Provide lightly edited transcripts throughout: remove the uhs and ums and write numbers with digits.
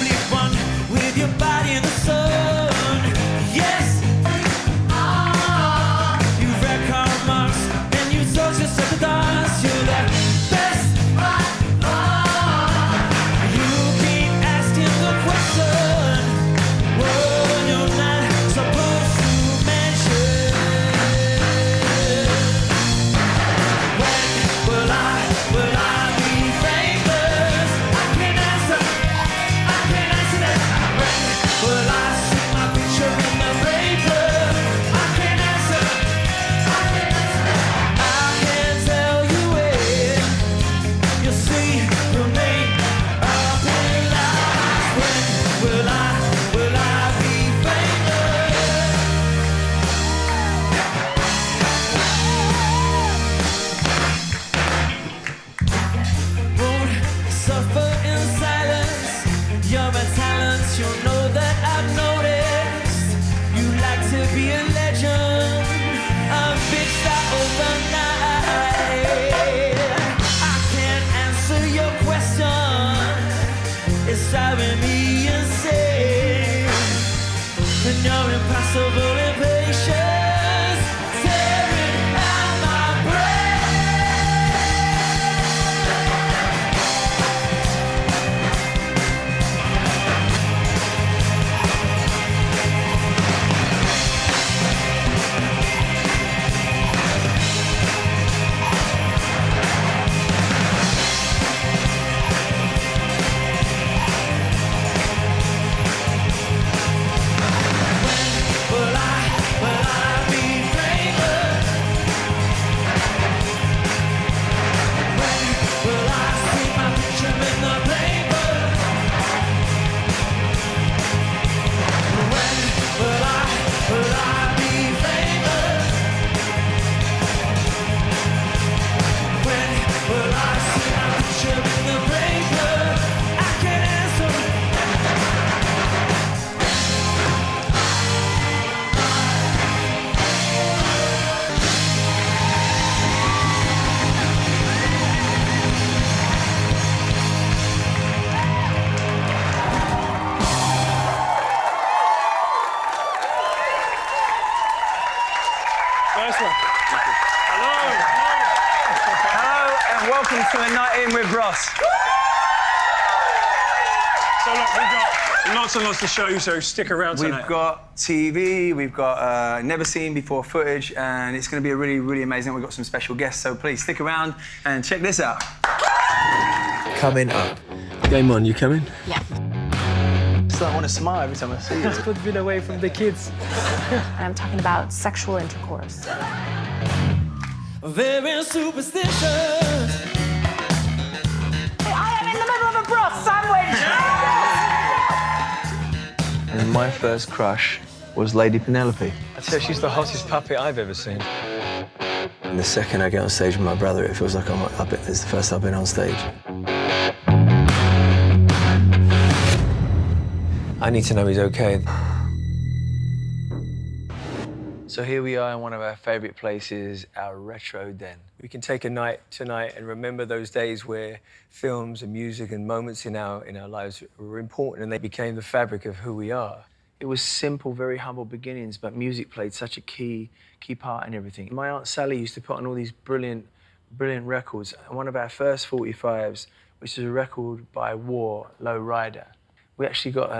Bleed one with your body in the sun. Yes. You wreck our marks and you told yourself to dance. You're the best. You keep asking the question when you're not supposed to mention. When will I be famous? I can't answer that. When will I see my picture in the paper? I can't answer. I can't tell you when you'll see your name up in lights. When will I be famous? Won't suffer in silence. You're a talent, you know that I've noticed. You like to be a legend, a big star overnight. I can't answer your question. It's driving me insane. And your impossible impatience tearing at my brain. Will I be famous? When will I see my picture in the paper? When will I be famous? When will I see my picture in the paper? I can't answer. Nice one. Hello. Hello and welcome to A Night In with Ross. So look, we've got lots and lots to show you, so stick around tonight. We've got TV, we've got never seen before footage, and it's going to be a really, really amazing. We've got some special guests, so please stick around and check this out. Coming up. Game on, you coming? Yeah. Still, I want to smile every time I see you. Put it away from the kids. I'm talking about sexual intercourse. Very superstitious. I am in the middle of a broth sandwich! And my first crush was Lady Penelope. I'd say she's the hottest puppet I've ever seen. And the second I get on stage with my brother, it feels like it's the first I've been on stage. I need to know he's okay. So here we are in one of our favourite places, our retro den. We can take a night tonight and remember those days where films and music and moments in our lives were important and they became the fabric of who we are. It was simple, very humble beginnings, but music played such a key part in everything. My Aunt Sally used to put on all these brilliant records. And one of our first 45s, which is a record by War, Low Rider. We actually got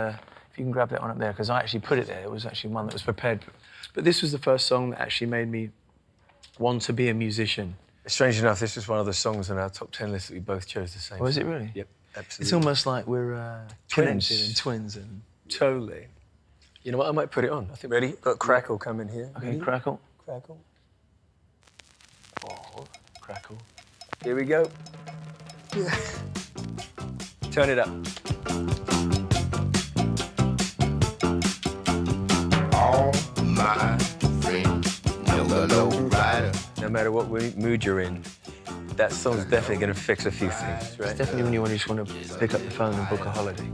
if you can grab that one up there, because I actually put it there. It was actually one that was prepared. But this was the first song that actually made me want to be a musician. Strange enough, this was one of the songs on our top 10 list that we both chose the same. Oh, is it really? Yep, absolutely. It's almost like we're connected and twins. And Totally. You know what, I might put it on. I think, ready? Got Crackle coming here. Okay, Ready? Crackle. Crackle. Oh, Crackle. Here we go. Yeah. Turn it up. All my friends know the low rider. No matter what mood you're in, that song's definitely going to fix a few things, right? It's definitely when you just want to pick up the phone and book a holiday.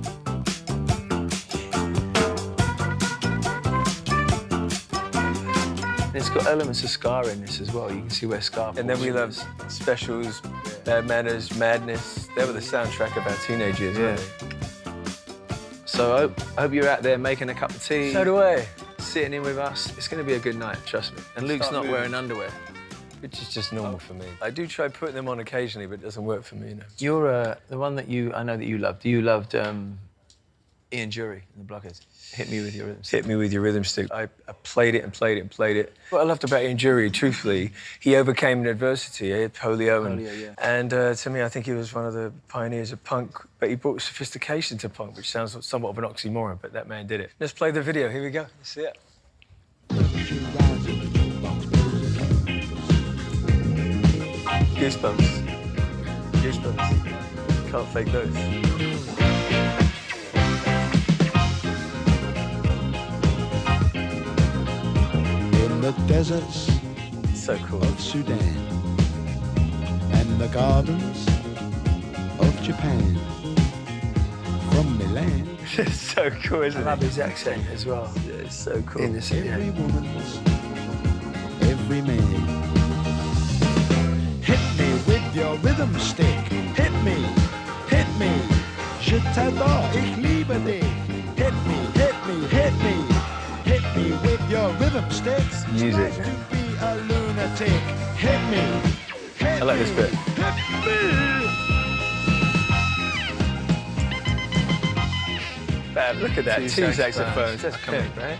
It's got elements of ska in this as well. You can see where ska. And then we love Specials, Bad Manners, Madness. They were the soundtrack of our teenage years, weren't they? So I hope you're out there making a cup of tea. So do I. Sitting in with us. It's going to be a good night, trust me. And Luke's not wearing underwear. Which is just normal for me. I do try putting them on occasionally, but it doesn't work for me, you know. You're the one that I know that you loved. You loved Ian Jury in the Blockheads. Hit me with your rhythm stick. Hit me with your rhythm stick. I played it and played it and played it. What I loved about Ian Jury, truthfully, he overcame an adversity, polio. Yeah. And to me, I think he was one of the pioneers of punk, but he brought sophistication to punk, which sounds somewhat of an oxymoron, but that man did it. Let's play the video. Here we go. Let's see it. Goosebumps. Goosebumps. Can't fake those. In the deserts So cool. of Sudan and the gardens of Japan. From Milan, It's so cool, isn't I it? love his accent as well. Yeah, it's so cool. In this, yeah. every woman's, every man. Hit me with your rhythm stick. Hit me, hit me. Je t'adore, ich liebe dich. Hit me, hit me, hit me. Hit me with your rhythm sticks. Music. Strive to be a lunatic. Hit me, hit I like this me, bit. Hit me. Bam, look at that. Two saxophones. That's Come epic, on, right?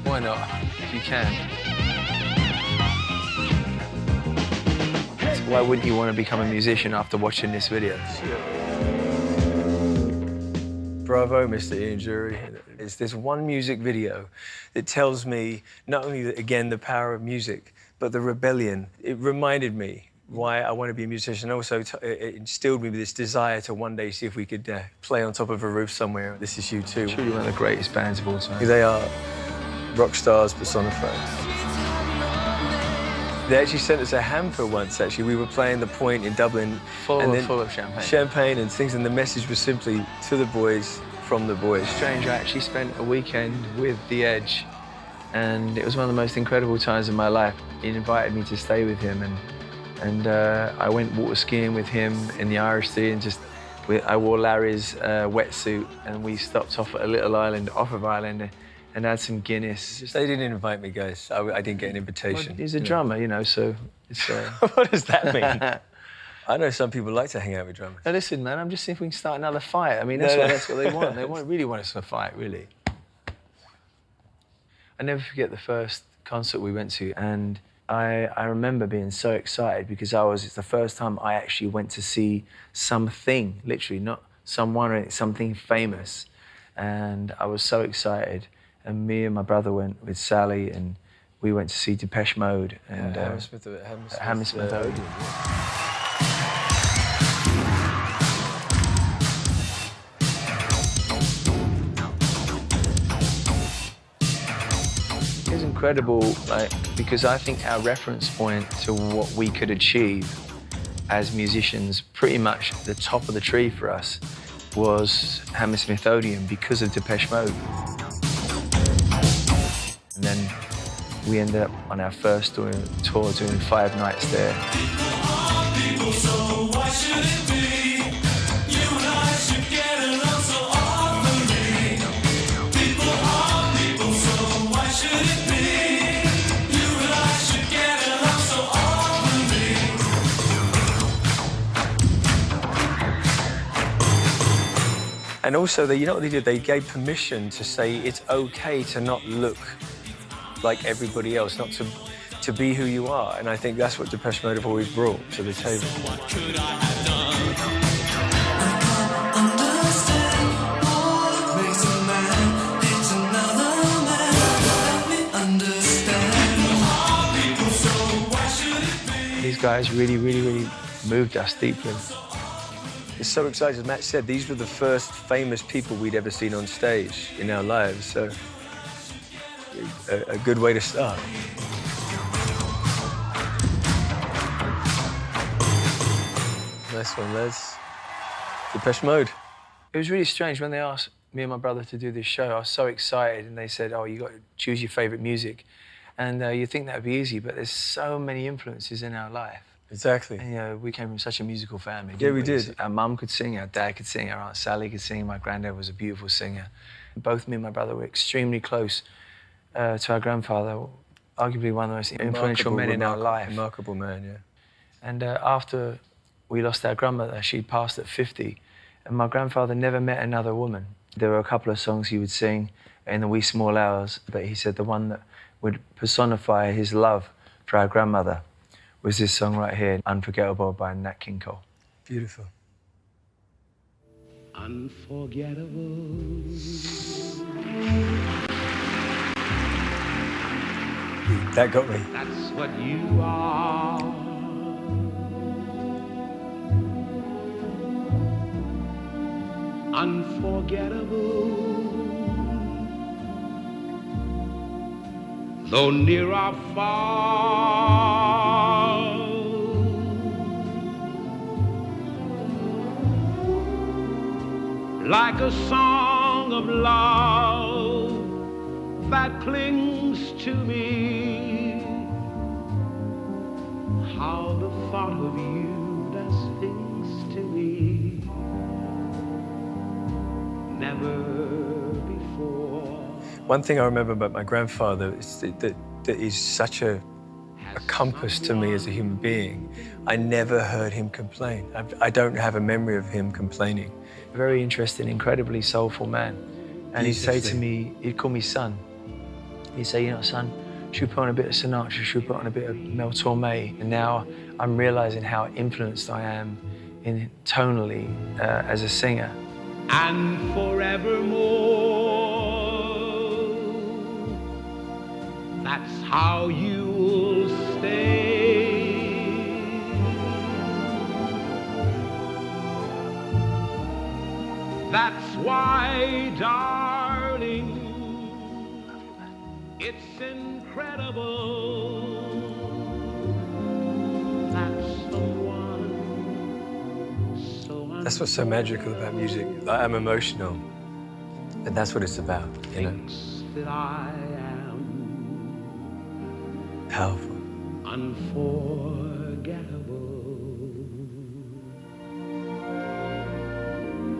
Why not? If you can. Why wouldn't you want to become a musician after watching this video? Bravo, Mr. Ian Jury. It's this one music video that tells me not only, again, the power of music, but the rebellion. It reminded me why I want to be a musician. Also, it instilled me with this desire to one day see if we could play on top of a roof somewhere. This is you too. Truly one of the greatest bands of all time. They are rock stars personified. They actually sent us a hamper once, actually. We were playing the Point in Dublin. Full of champagne. Champagne and things, and the message was simply, to the boys, from the boys. Strange, I actually spent a weekend with The Edge, and it was one of the most incredible times of my life. He invited me to stay with him, and I went water skiing with him in the Irish Sea, and I wore Larry's wetsuit, and we stopped off at a little island off of Ireland and had some Guinness. They didn't invite me, guys. I didn't get an invitation. Well, he's a drummer, you know, so it's... What does that mean? I know some people like to hang out with drummers. Now listen, man, I'm just seeing if we can start another fight. I mean, that's what they want. They really want us to fight, really. I never forget the first concert we went to, and I remember being so excited because it's the first time I actually went to see something, literally, not someone, something famous. And I was so excited. And me and my brother went with Sally, and we went to see Depeche Mode and Hammersmith Odeon. It was incredible, because I think our reference point to what we could achieve as musicians, pretty much the top of the tree for us, was Hammersmith Odeon because of Depeche Mode. And then we ended up on our first tour doing 5 nights there. And also, you know what they did? They gave permission to say it's okay to not look like everybody else, not to be who you are. And I think that's what Depeche Mode have always brought to the table. What could I have done? These guys really, really, really moved us deeply. It's so exciting. As Matt said, these were the first famous people we'd ever seen on stage in our lives, so a good way to start. Nice one, lads. Depeche Mode. It was really strange when they asked me and my brother to do this show. I was so excited, and they said, "Oh, you got to choose your favourite music," and you think that would be easy, but there's so many influences in our life. Exactly. And, you know, we came from such a musical family. Yeah, didn't we did. Our mum could sing, our dad could sing, our Aunt Sally could sing, my granddad was a beautiful singer. Both me and my brother were extremely close to our grandfather, arguably one of the most influential men in our life. Remarkable man, yeah. And after we lost our grandmother, she passed at 50, and my grandfather never met another woman. There were a couple of songs he would sing in the wee small hours, but he said the one that would personify his love for our grandmother was this song right here, Unforgettable by Nat King Cole. Beautiful. Unforgettable. That got me. That's what you are. Unforgettable. Though near or far, like a song of love that clings to me. How the thought of you does things to me. Never before. One thing I remember about my grandfather is that is such a compass to me as a human being. I never heard him complain. I don't have a memory of him complaining. Very interesting, incredibly soulful man. And he'd say to me, he'd call me son. He'd say, you know, son, should we put on a bit of Sinatra, should we put on a bit of Mel Torme? And now I'm realizing how influenced I am tonally as a singer. And forevermore, that's how you'll stay. That's why, darling, it's incredible that someone so That's what's so magical about music. I'm emotional, and that's what it's about, you know. that I am Powerful. unforgettable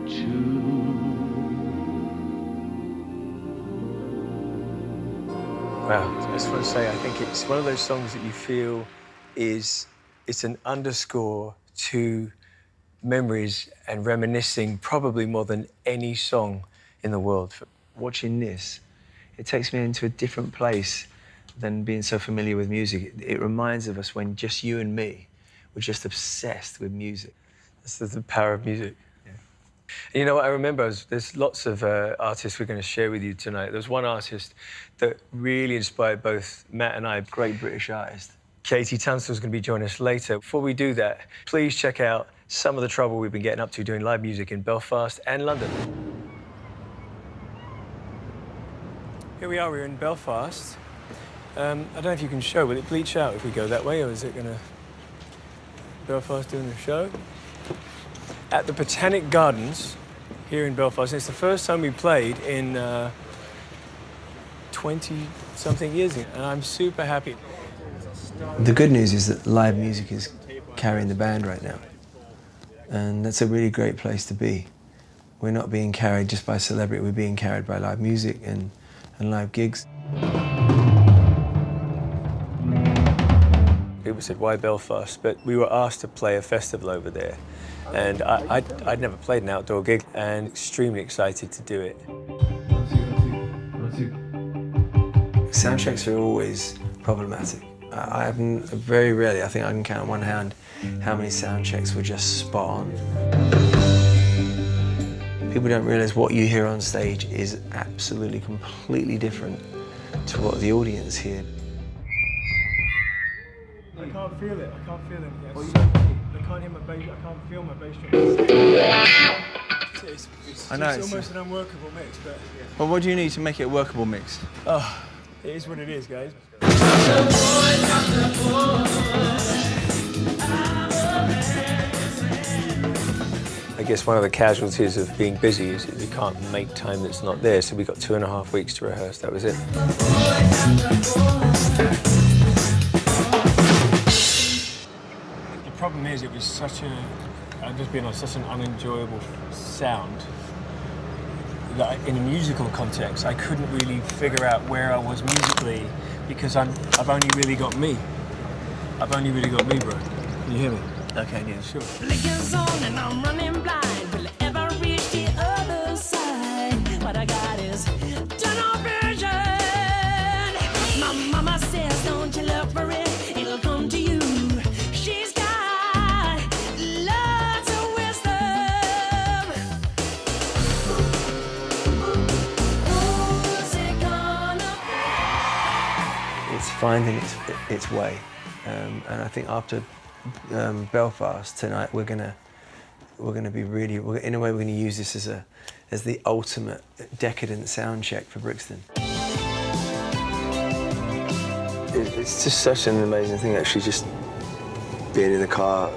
too. Wow, I just want to say, I think it's one of those songs that you feel it's an underscore to memories and reminiscing probably more than any song in the world. Watching this, it takes me into a different place than being so familiar with music. It reminds of us when just you and me were just obsessed with music. That's the power of music. Yeah. And you know what I remember? There's lots of artists we're going to share with you tonight. There's one artist that really inspired both Matt and I. Great British artist. Katie Tunstall's going to be joining us later. Before we do that, please check out some of the trouble we've been getting up to doing live music in Belfast and London. Here we are, we're in Belfast. I don't know if you can show, will it bleach out if we go that way, or is it going to... Belfast doing a show? At the Botanic Gardens here in Belfast. And it's the first time we played in 20-something years ago, and I'm super happy. The good news is that live music is carrying the band right now. And that's a really great place to be. We're not being carried just by celebrity, we're being carried by live music and live gigs. People said, why Belfast? But we were asked to play a festival over there. And I'd never played an outdoor gig, and extremely excited to do it. Soundchecks are always problematic. I haven't, very rarely, I think I can count on one hand how many soundchecks were just spot on. People don't realise what you hear on stage is absolutely, completely different to what the audience hear. I can't feel it. I can't feel it. Yes. I can't hear my bass. I can't feel my bass drum. I know, It's almost an unworkable mix, but... Well, what do you need to make it a workable mix? Oh, it is what it is, guys. I guess one of the casualties of being busy is that you can't make time that's not there, so we got 2.5 weeks to rehearse. That was it. is, it was such a, I'm just being honest, such an unenjoyable sound that in a musical context, I couldn't really figure out where I was musically because I've only really got me. I've only really got me, bro. Can you hear me? Okay, yeah. Sure. Liquor's on and I'm running blind. Will I ever reach the other side? What I got is tunnel vision. My mama says, don't you look for it, it'll come to you. She's got lots of wisdom. Who's it gonna be? It's finding its way, and I think after Belfast tonight, we're gonna be really, in a way, we're gonna use this as the ultimate decadent sound check for Brixton. It's just such an amazing thing, actually, just being in the car,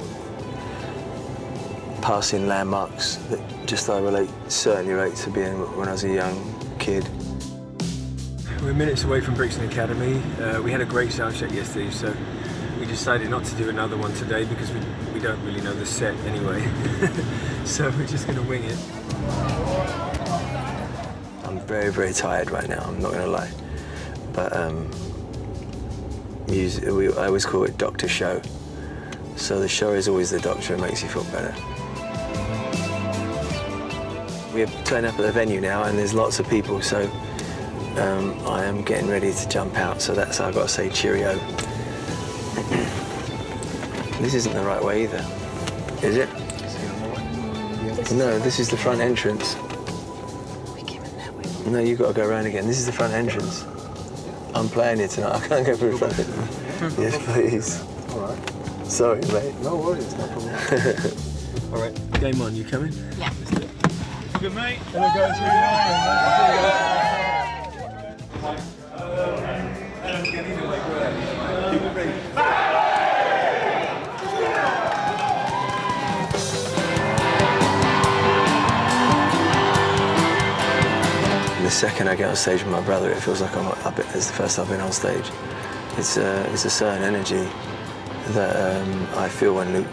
passing landmarks that just I certainly relate to being when I was a young kid. We're minutes away from Brixton Academy. We had a great sound check yesterday, so we decided not to do another one today because we don't really know the set anyway. So we're just going to wing it. I'm very, very tired right now, I'm not going to lie. But music, I always call it doctor show. So the show is always the doctor, it makes you feel better. We're turning up at the venue now and there's lots of people, so I am getting ready to jump out, so that's how I've got to say cheerio. This isn't the right way either, is it? No, this is the front entrance. No, you've got to go around again. This is the front entrance. I'm playing here tonight. I can't go through the front. Yes, please. All right. Sorry, mate. No worries, no problem. All right, game on. You coming? Yeah. Good, mate. Hello, guys. The second I get on stage with my brother, it feels like I'm up. It's the first time I've been on stage. It's a certain energy that I feel when Luke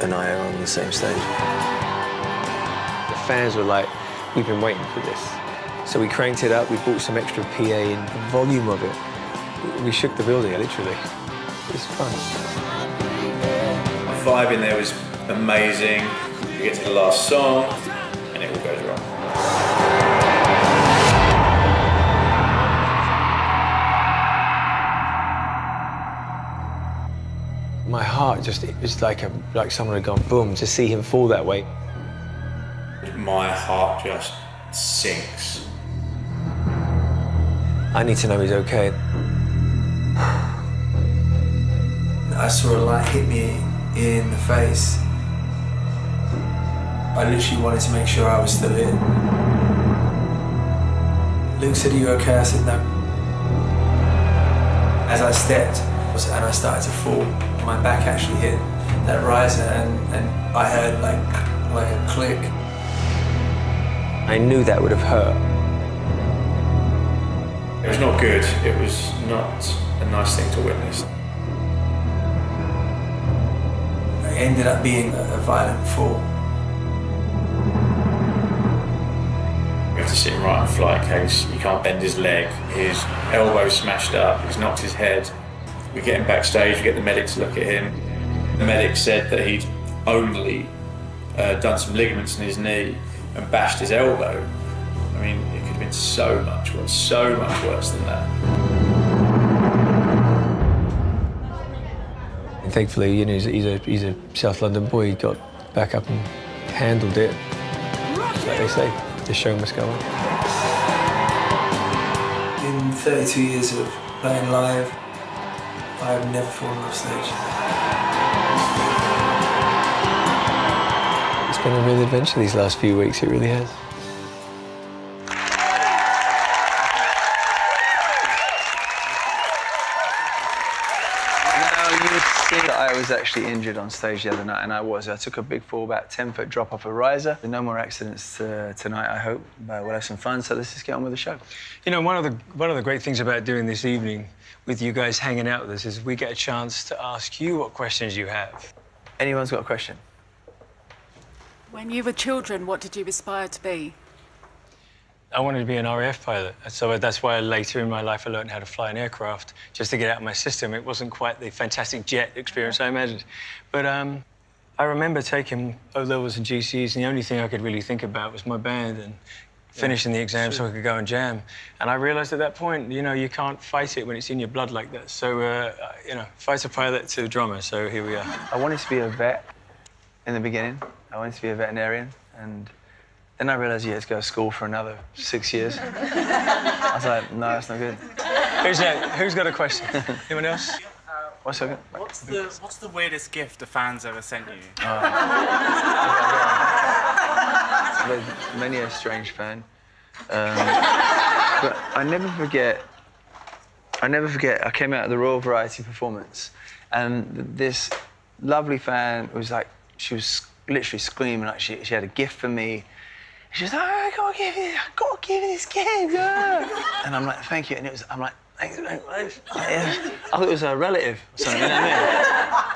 and I are on the same stage. The fans were like, we've been waiting for this. So we cranked it up, we bought some extra PA, and the volume of it, we shook the building, literally. It was fun. The vibe in there was amazing. We get to the last song, and it all goes wrong. My heart just, it was like someone had gone boom, to see him fall that way. My heart just sinks. I need to know he's okay. I saw a light hit me in the face. I literally wanted to make sure I was still here. Luke said, "Are you okay?" I said, "No." As I stepped and I started to fall, my back actually hit that riser and I heard like a click. I knew that would have hurt. It was not good. It was not a nice thing to witness. It ended up being a violent fall. We have to sit him right on a flight case. You can't bend his leg. His elbow's smashed up. He's knocked his head. We get him backstage. We get the medic to look at him. The medic said that he'd only done some ligaments in his knee and bashed his elbow. I mean, it could have been so much worse than that. And thankfully, you know, he's a South London boy. He got back up and handled it. Like they say, the show must go on. In 32 years of playing live, I've never fallen off stage. It's been a real adventure these last few weeks, it really has. I was actually injured on stage the other night, and I took a big fall, about 10-foot drop off a riser. No more accidents tonight, I hope. We'll have some fun, so let's just get on with the show. You know, one of the great things about doing this evening with you guys hanging out with us is we get a chance to ask you what questions you have. Anyone's got a question? When you were children, what did you aspire to be? I wanted to be an RAF pilot, so that's why later in my life I learned how to fly an aircraft, just to get out of my system. It wasn't quite the fantastic jet experience I imagined. But I remember taking O-levels and GCs, and the only thing I could really think about was my band and finishing the exam so I could go and jam. And I realised at that point, you know, you can't fight it when it's in your blood like that. So, you know, fighter pilot to drummer, so here we are. I wanted to be a vet in the beginning. I wanted to be a veterinarian, and then I realised you had to go to school for another 6 years. I was like, no, that's not good. Who's got a question? Anyone else? One second. What's the weirdest gift the fans ever sent you? There's many a strange fan. But I never forget, I came out of the Royal Variety performance, and this lovely fan was like, she was literally screaming, like she had a gift for me. She was like, oh, I gotta give you this gift. And I'm like, thank you. And I'm like, thanks. I thought it was a relative or something, you know what I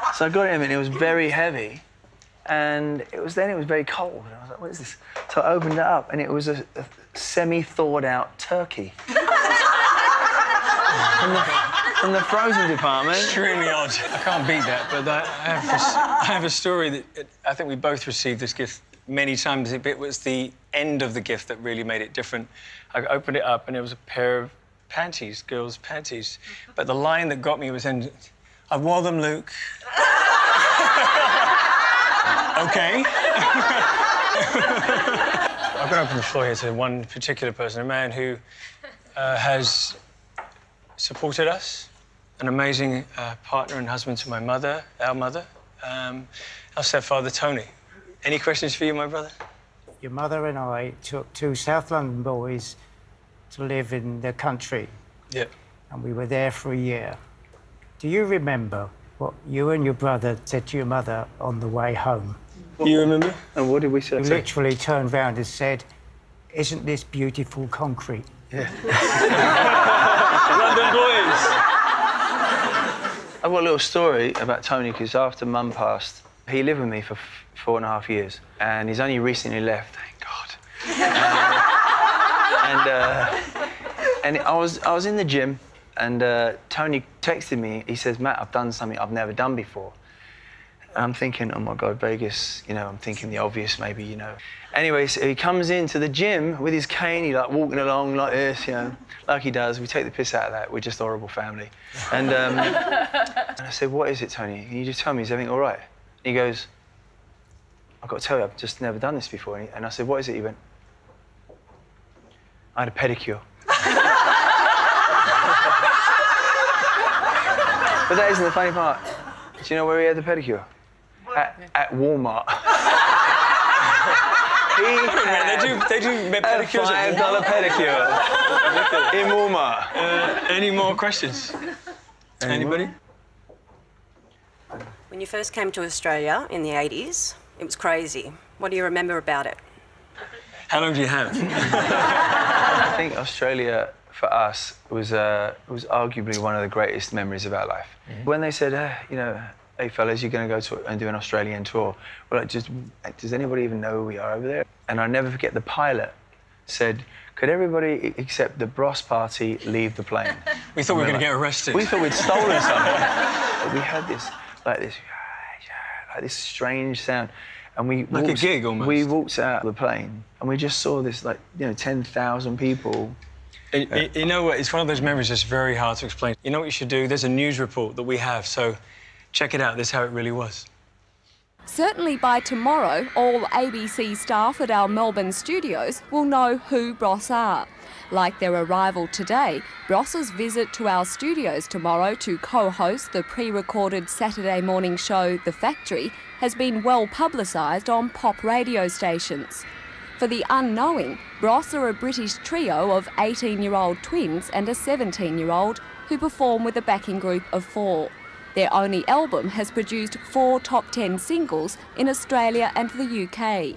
mean? So I got it him, and it was very heavy. And it was very cold. And I was like, what is this? So I opened it up, and it was a semi-thawed-out turkey. from the frozen department. Extremely odd. I can't beat that, but I have a story that I think we both received this gift many times. It was the end of the gift that really made it different. I opened it up, and it was a pair of panties, girls' panties. But the line that got me was, I wore them, Luke. OK. I'm going to open the floor here to one particular person, a man who has supported us, an amazing partner and husband to my mother, our mother, our stepfather, Tony. Any questions for you, my brother? Your mother and I took two South London boys to live in the country. Yep. And we were there for a year. Do you remember what you and your brother said to your mother on the way home? You remember? And what did we say? You literally turned round and said, isn't this beautiful concrete? Yeah. London boys. I've got a little story about Tony, because after Mum passed, he lived with me for 4.5 years, and he's only recently left, thank God. And I was in the gym, and Tony texted me. He says, Matt, I've done something I've never done before. And I'm thinking, oh, my God, Vegas, you know, I'm thinking the obvious, maybe, you know. Anyway, so he comes into the gym with his cane, he's like walking along like this, you know, like he does. We take the piss out of that. We're just a horrible family. And I said, what is it, Tony? Can you just tell me, is everything all right? And he goes, I've got to tell you, I've just never done this before. And I said, what is it? He went, I had a pedicure. But that isn't the funny part. Do you know where he had the pedicure? At Walmart. They do pedicures at $5 pedicure in Walmart. Any more questions? Anybody? When you first came to Australia in the 80s, it was crazy. What do you remember about it? How long do you have? I think Australia, for us, was arguably one of the greatest memories of our life. Mm-hmm. When they said, you know, hey, fellas, you're going to go and do an Australian tour. We're like, does anybody even know who we are over there? And I'll never forget the pilot said, could everybody except the Bros party leave the plane? We thought we were going to get arrested. We thought we'd stolen something. But we had this strange sound. And we like a gig almost. We walked out of the plane and we just saw this, like, you know, 10,000 people. You know what? It's one of those memories that's very hard to explain. You know what you should do? There's a news report that we have, so check it out. This is how it really was. Certainly by tomorrow, all ABC staff at our Melbourne studios will know who Bros are. Like their arrival today, Bros's visit to our studios tomorrow to co-host the pre-recorded Saturday morning show The Factory has been well publicised on pop radio stations. For the unknowing, Bros are a British trio of 18-year-old twins and a 17-year-old who perform with a backing group of 4. Their only album has produced 4 top 10 singles in Australia and the UK.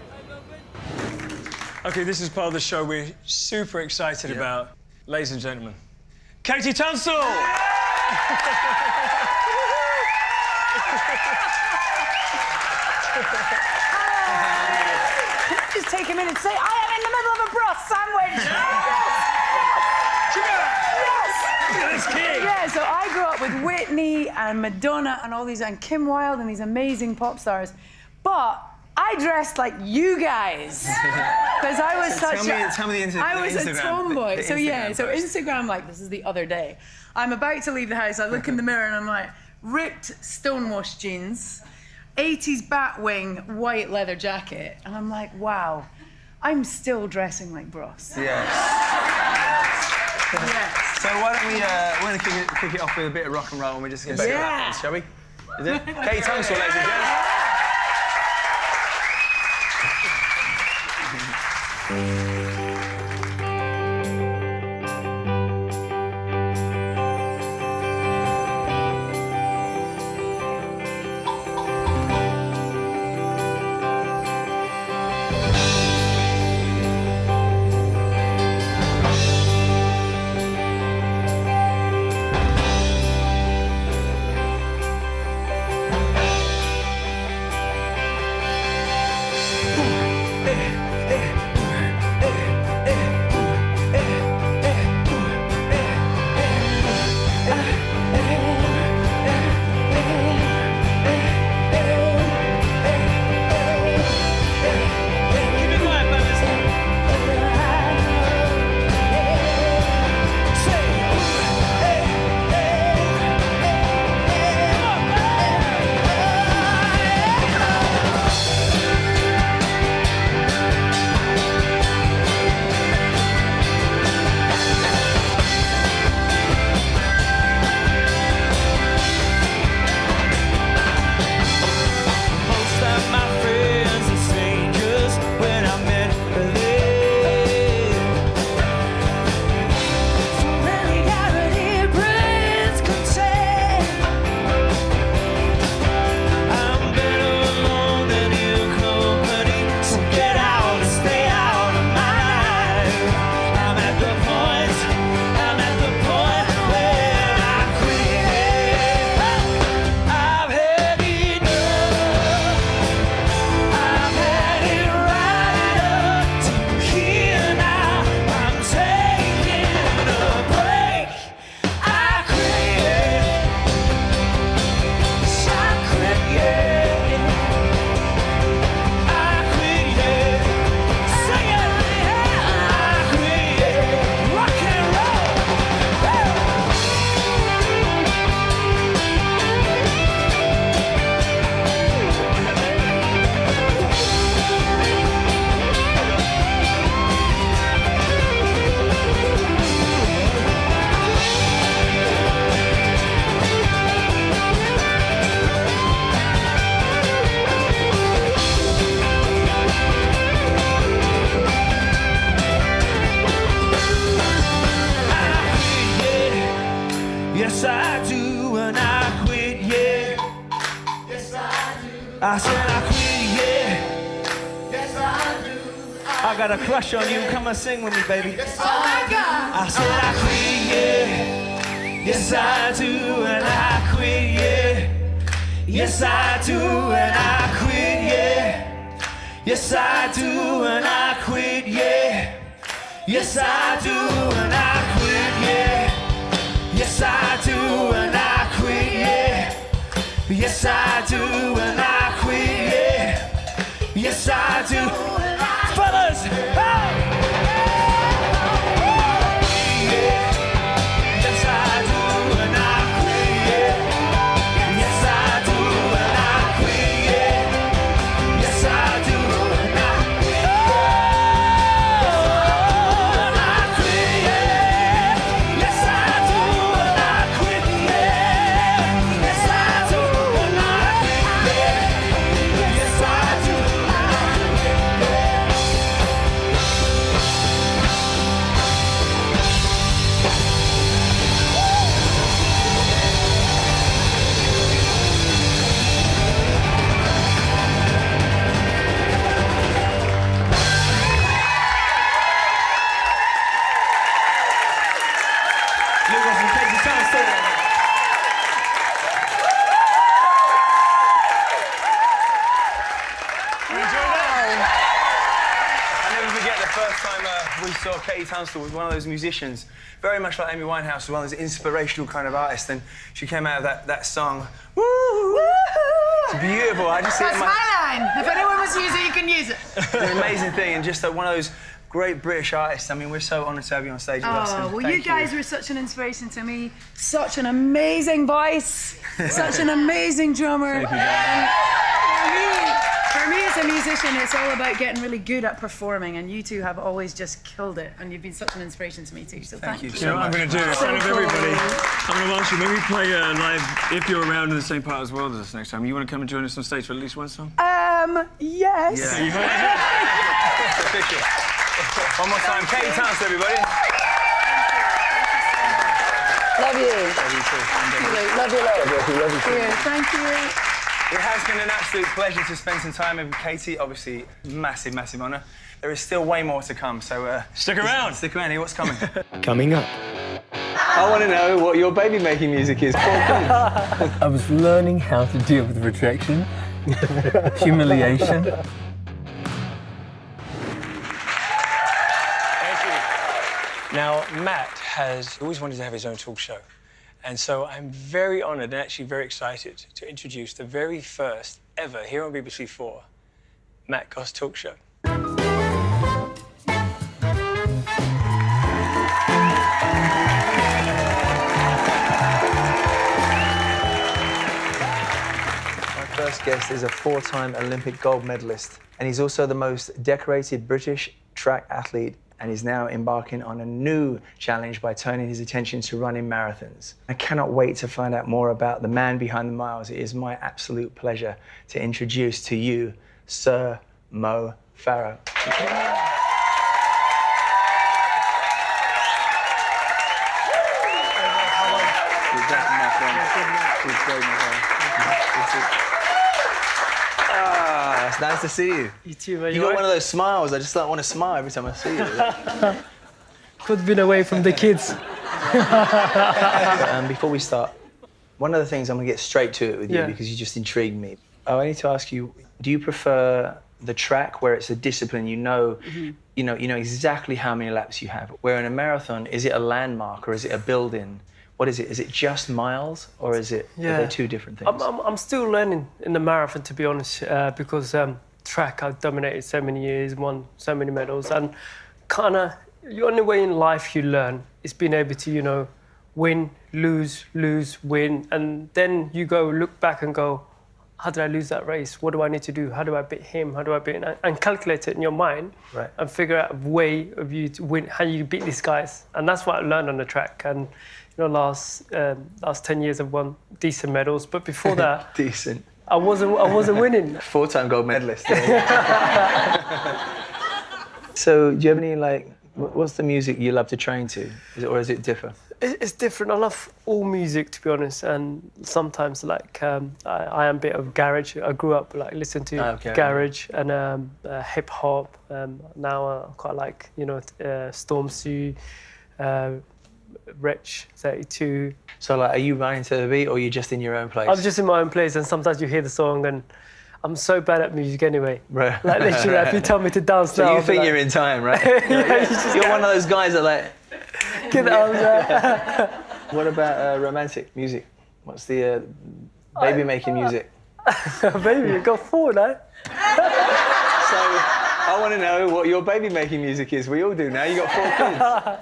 OK, this is part of the show we're super excited about. Ladies and gentlemen, Katie Tunstall! Just take a minute and say, I am in the middle of a broth sandwich. Yeah, so I grew up with Whitney and Madonna and all these, and Kim Wilde and these amazing pop stars. But I dressed like you guys. Because I was tell me I was Instagram, a tomboy. the So Instagram so post. Instagram, like, this is the other day. I'm about to leave the house, I look in the mirror and I'm like, ripped stonewashed jeans, 80s Batwing white leather jacket, and I'm like, wow, I'm still dressing like Bros. Yes. So why don't we we're going to kick it off with a bit of rock and roll and we just get back to that, shall we? Is it? Hey, Tunstall, ladies and gents. Yes, I do, and I quit, yeah. Yes, I do. I said I quit, yeah. Yes, I do. I got a crush on you. Come and sing with me, baby. Yes, oh my God. I said I quit, yeah. Yes, I do, and I quit, yeah. Yes, I do, and I quit, yeah. Yes, I do, and I quit, yeah. Yes, I do, and I quit, yeah. Yes, I do, and I quit, yeah. Yes, I do, and I quit, yeah. Yes, I do. Fellas, hey! Yes, I do, and I quit, yeah. Yes, I do, and I quit, yeah. Yes, I do, and I quit, and I quit, yeah. Yes, I do, and I quit, yeah. Yes, I do, and I quit, yeah. Yes, I do, and I quit, yeah. saw Katie Tunstall was one of those musicians, very much like Amy Winehouse, was one of those inspirational kind of artists, and she came out of that song. Woo! It's beautiful. I just see it That's in my line. If anyone wants to use it, you can use it. It's an amazing thing, and just one of those great British artists. I mean, we're so honoured to have you on stage with us. Oh, well, thank you guys were such an inspiration to me. Such an amazing voice. Such an amazing drummer. Thank you, For me, as a musician, it's all about getting really good at performing, and you two have always just killed it, and you've been such an inspiration to me too. So thank you. So I'm going to do in front of everybody. I'm going to ask you, maybe play live, if you're around in the same part as well as us next time. You want to come and join us on stage for at least one song? Yes. Yeah, you heard it. It's official. One more time, Katie Tunstall, everybody. Love you. Love you too. Love you, love you. Love you too. Yeah, thank you. It has been an absolute pleasure to spend some time with Katie. Obviously, massive, massive honour. There is still way more to come, so stick around. Stick around. Hear what's coming. Coming up. I want to know what your baby making music is. I was learning how to deal with rejection, humiliation. Now, Matt has always wanted to have his own talk show. And so I'm very honoured and actually very excited to introduce the very first ever, here on BBC 4, Matt Goss Talk Show. My first guest is a 4-time Olympic gold medalist, and he's also the most decorated British track athlete, and he's now embarking on a new challenge by turning his attention to running marathons. I cannot wait to find out more about the man behind the miles. It is my absolute pleasure to introduce to you Sir Mo Farah. It's nice to see you. You too, man. You got one of those smiles. I just want to smile every time I see you. Could have been away from the kids. Before we start, one of the things I'm going to get straight to it with you because you just intrigued me. I need to ask you, do you prefer the track where it's a discipline, you know exactly how many laps you have? Where in a marathon, is it a landmark or is it a building? What is it? Is it just miles, or is it? Are they two different things? I'm still learning in the marathon, to be honest, because track I've dominated so many years, won so many medals, and kind of the only way in life you learn is being able to, win, lose, win, and then you go look back and go, how did I lose that race? What do I need to do? How do I beat him? How do I beat him? And calculate it in your mind, right, and figure out a way of you to win, how you beat these guys, and that's what I learned on the track. And last 10 years I've won decent medals, but before that, decent. I wasn't winning. 4-time gold medalist. So, do you have any what's the music you love to train to, or does it differ? It's different. I love all music, to be honest, and sometimes I am a bit of garage. I grew up listening to garage and hip hop. Now I quite like Stormzy, Rich 32. So are you running to the beat, or are you just in your own place? I'm just in my own place, and sometimes you hear the song, and I'm so bad at music anyway. Right. Literally, if you tell me to dance now, so you think you're in time, right? You're one of those guys that get the arms out. What about romantic music? What's the baby making music? Baby, you got 4 now. So I want to know what your baby making music is. We all do now. You got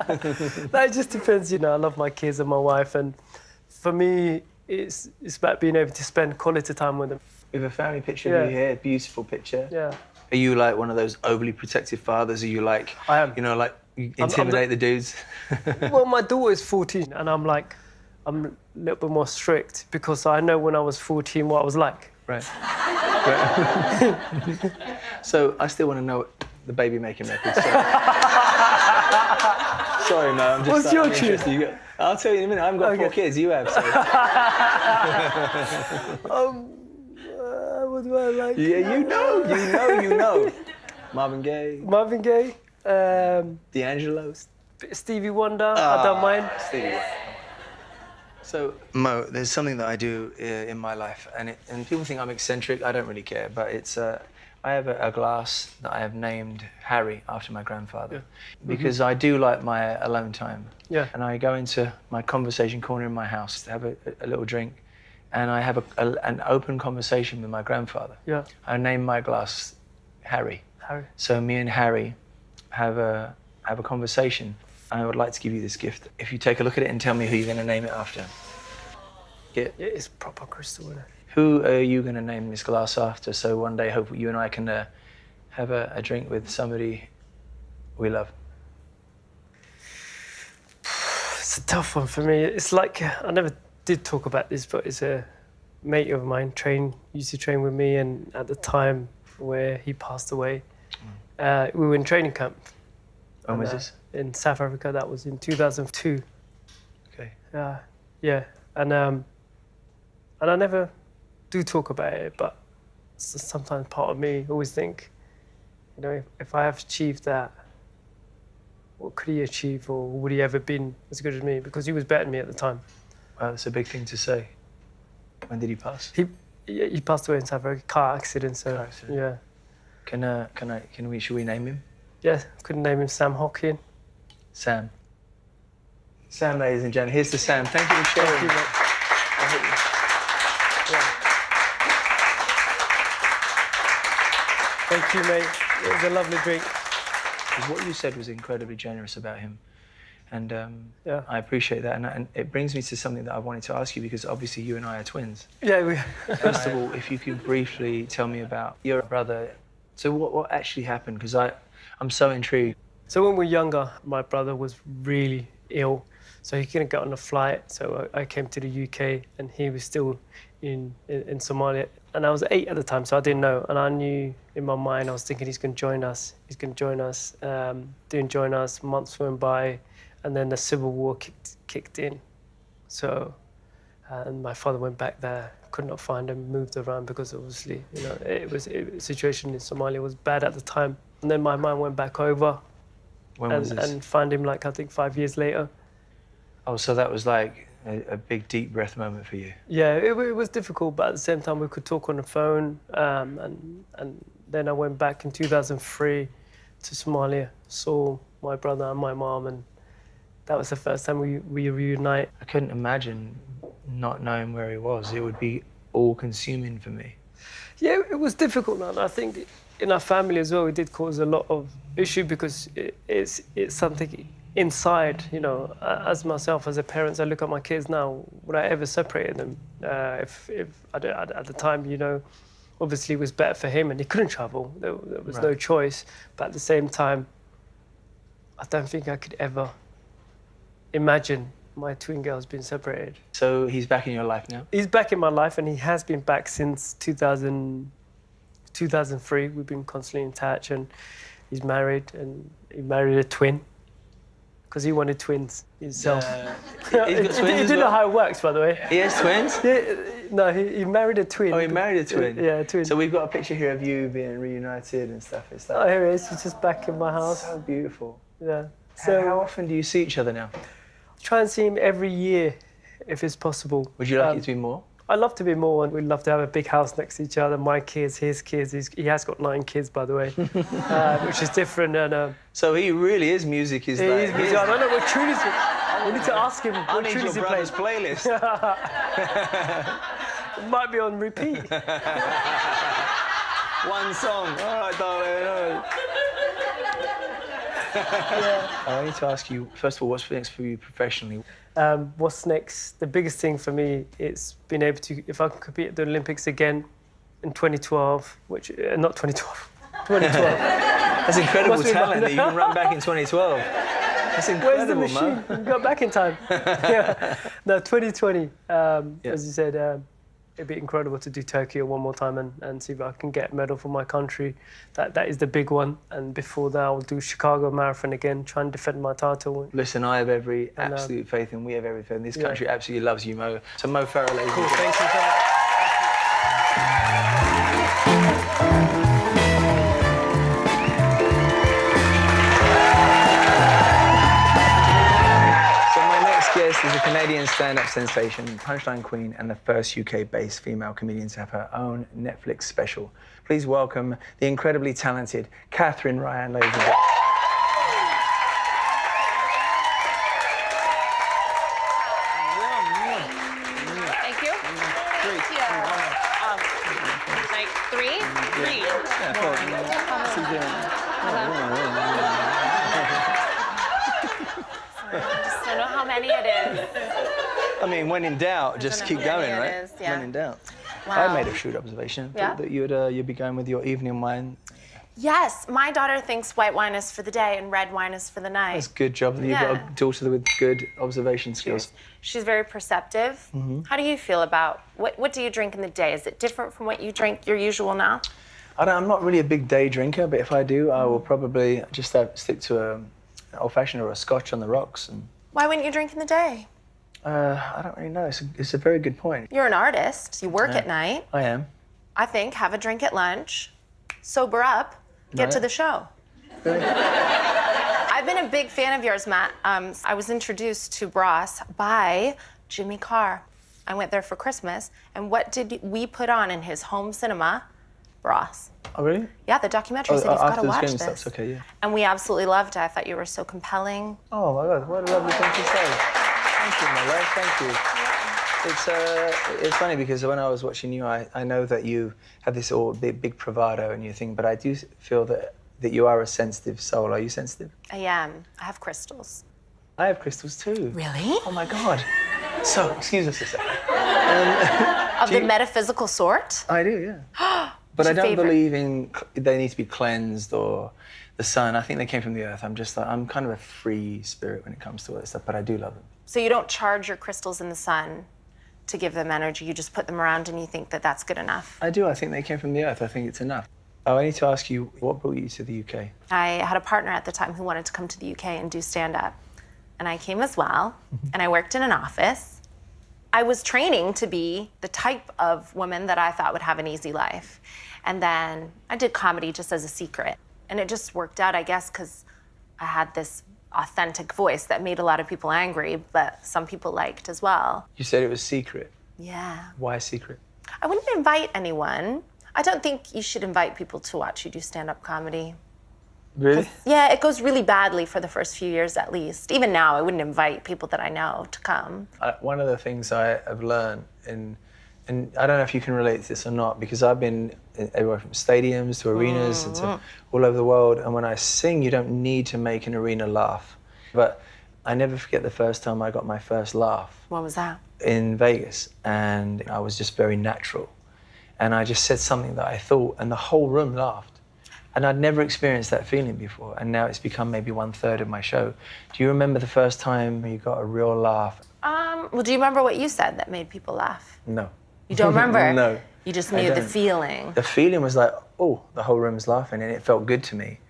4 kids. That just depends. I love my kids and my wife, and for me, it's about being able to spend quality time with them. We have a family picture of you here. Beautiful picture. Yeah. Are you one of those overly protective fathers? Are you I am. You intimidate the dudes? Well, my daughter is 14, and I'm a little bit more strict because I know when I was 14 what I was like. Right. So I still want to know the baby making record. Sorry, no, I'm just. What's your tune? I'll tell you in a minute. I haven't got 4 kids. You have. So. What do I like? Yeah, you know. Marvin Gaye. D'Angelo. Stevie Wonder. I don't mind. Stevie Wonder. So, Mo, there's something that I do in my life, and people think I'm eccentric. I don't really care, but it's I I have a glass that I have named Harry after my grandfather because I do like my alone time. Yeah. And I go into my conversation corner in my house to have a little drink, and I have an open conversation with my grandfather. Yeah. I name my glass Harry. Harry. So me and Harry have a conversation. I would like to give you this gift. If you take a look at it and tell me who you're going to name it after. Yeah, it's proper crystal, isn't it? Who are you going to name this glass after? So one day, hopefully, you and I can have a drink with somebody we love. It's a tough one for me. It's like, I never did talk about this, but it's a mate of mine used to train with me, and at the time where he passed away, we were in training camp. When was this? In South Africa. That was in 2002. Okay. Yeah, and I never do talk about it, but sometimes part of me always think, you know, if I have achieved that, what could he achieve, or would he ever been as good as me? Because he was better than me at the time. Well, that's a big thing to say. When did he pass? He passed away in South Africa, car accident. So Car accident. Yeah. Should we name him? Yeah, couldn't name him Sam Hockin. Sam. Sam, ladies and gentlemen, here's to Sam. Thank you for sharing. Thank you, Thank you, mate. It was a lovely drink. Because what you said was incredibly generous about him. And I appreciate that. And it brings me to something that I wanted to ask you, because obviously you and I are twins. Yeah, we First of all, if you could briefly tell me about your brother. So what actually happened? Because I'm so intrigued. So when we were younger, my brother was really ill, so he couldn't get on a flight. So I came to the UK, and he was still in Somalia. And I was 8 at the time, so I didn't know. And I knew in my mind, I was thinking he's going to join us. He's going to join us. Didn't join us. Months went by, and then the civil war kicked in. So, and my father went back there, could not find him, moved around, because obviously, you know, the situation in Somalia was bad at the time. And then my mum went back over. When was this? And found him, like, I think 5 years later. Oh, so that was like a big deep breath moment for you. Yeah, it was difficult, but at the same time we could talk on the phone. And then I went back in 2003 to Somalia, saw my brother and my mom, and that was the first time we reunite. I couldn't imagine not knowing where he was. It would be all-consuming for me. Yeah, it was difficult, and I think in our family as well, it did cause a lot of issue, because it's something inside, you know. As myself, as a parent, I look at my kids now, would I ever separate them? If at the time, you know, obviously it was better for him and he couldn't travel. There was no choice. But at the same time, I don't think I could ever imagine my twin girls being separated. So he's back in your life now? He's back in my life, and he has been back since 2003. We've been constantly in touch, and he's married, and he married a twin, because he wanted twins himself. He's got twins. He didn't know how it works, by the way. He has twins? No, he married a twin. Oh, he married a twin? Yeah, a twin. So we've got a picture here of you being reunited and stuff. Is that... Oh, here he is. He's just back in my house. So beautiful. Yeah. So how often do you see each other now? Try and see him every year, if it's possible. Would you like it to be more? I'd love to be more, and we'd love to have a big house next to each other. My kids, his kids. He has got 9 kids, by the way, which is different. And so he really is music. He's like. I don't know what tune is it. We need to ask him. I need your brother's playlist. It might be on repeat. One song. All right, darling. I need to ask you, first of all, what's next for you professionally? What's next? The biggest thing for me is being able to, if I can compete at the Olympics again in 2012, which, not 2012, 2012. That's incredible talent that you can run back in 2012. That's incredible, Where's the machine? man. You can go back in time. Yeah. No, 2020, as you said, it'd be incredible to do Tokyo one more time and see if I can get a medal for my country. That is the big one. And before that, I'll do Chicago Marathon again, try and defend my title. Listen, I have every absolute faith, and we have every faith. This country absolutely loves you, Mo. So Mo Farah, ladies and gentlemen. Thank you so much. This is a Canadian stand-up sensation, punchline queen, and the first UK-based female comedian to have her own Netflix special. Please welcome the incredibly talented Katherine, ladies and gentlemen. Thank you. Thank you. Like three? Three. I just don't know how many it is. I mean, when in doubt, just keep going, right? Is, yeah. When in doubt. Wow. I made a shrewd observation. Yeah? That you'd be going with your evening wine. Yes, my daughter thinks white wine is for the day and red wine is for the night. That's a good job. You've Yeah. got a daughter with good observation skills. She's very perceptive. How do you feel about what do you drink in the day? Is it different from what you drink your usual now? I'm not really a big day drinker, but if I do, I will probably just stick to an old-fashioned or a scotch on the rocks. And Why wouldn't you drink in the day? I don't really know. It's a very good point. You're an artist. You work Yeah. at night. I am. I think have a drink at lunch, sober up, get Right. to the show. Really? I've been a big fan of yours, Matt. I was introduced to Bros by Jimmy Carr. I went there for Christmas, and what did we put on in his home cinema? Bros. Oh, really? Yeah, the documentary said you've got to watch After the this. screen stops, okay, yeah. And we absolutely loved it. I thought you were so compelling. Oh, my God, what a lovely thing to say. Thank you, my love, thank you. It's funny because when I was watching you, I know that you have this all big bravado in your thing, but I do feel that you are a sensitive soul. Are you sensitive? I am. I have crystals. I have crystals too. Really? Oh my God. So, excuse us a second. Of the metaphysical sort? I do, yeah. But I don't believe in they need to be cleansed or the sun. I think they came from the earth. I'm kind of a free spirit when it comes to all that stuff, but I do love them. So you don't charge your crystals in the sun to give them energy. You just put them around and you think that that's good enough. I do. I think they came from the earth. I think it's enough. Oh, I need to ask you, what brought you to the UK? I had a partner at the time who wanted to come to the UK and do stand-up. And I came as well, and I worked in an office. I was training to be the type of woman that I thought would have an easy life. And then I did comedy just as a secret. And it just worked out, I guess, because I had this authentic voice that made a lot of people angry, but some people liked as well. You said it was secret. Yeah. Why secret? I wouldn't invite anyone. I don't think you should invite people to watch you do stand-up comedy. Really? Yeah, it goes really badly for the first few years at least. Even now, I wouldn't invite people that I know to come. One of the things I have learned, and I don't know if you can relate to this or not, because I've been everywhere from stadiums to arenas and to all over the world, and when I sing, you don't need to make an arena laugh. But I never forget the first time I got my first laugh. What was that? In Vegas, and I was just very natural. And I just said something that I thought, and the whole room laughed. And I'd never experienced that feeling before, and now it's become maybe 1/3 of my show. Do you remember the first time you got a real laugh? Well, do you remember what you said that made people laugh? No. You don't remember? No. You just I knew the don't. feeling. The feeling was like, oh, the whole room was laughing, and it felt good to me.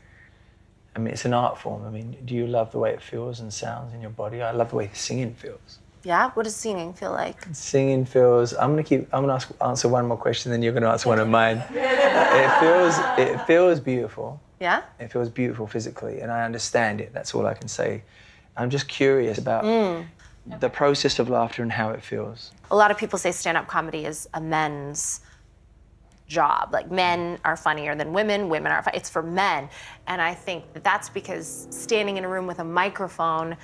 I mean, it's an art form. I mean, do you love the way it feels and sounds in your body? I love the way singing feels. Yeah? What does singing feel like? Singing feels. I'm gonna answer one more question, then you're gonna answer one of mine. It feels beautiful. Yeah? It feels beautiful physically, and I understand it. That's all I can say. I'm just curious about the process of laughter and how it feels. A lot of people say stand-up comedy is a men's job. Like, men are funnier than women, women are it's for men. And I think that's because standing in a room with a microphone,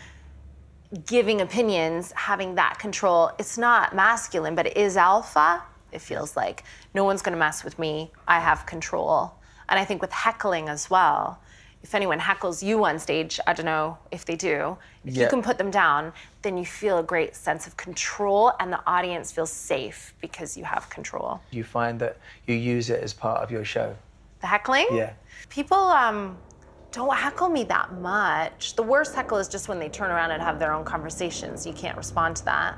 giving opinions, having that control, it's not masculine, but it is alpha. It feels like no one's gonna mess with me. I have control. And I think with heckling as well, if anyone heckles you on stage, I don't know if they do, if you can put them down, then you feel a great sense of control and the audience feels safe because you have control. You find that you use it as part of your show? The heckling? Yeah. People don't heckle me that much. The worst heckle is just when they turn around and have their own conversations. You can't respond to that.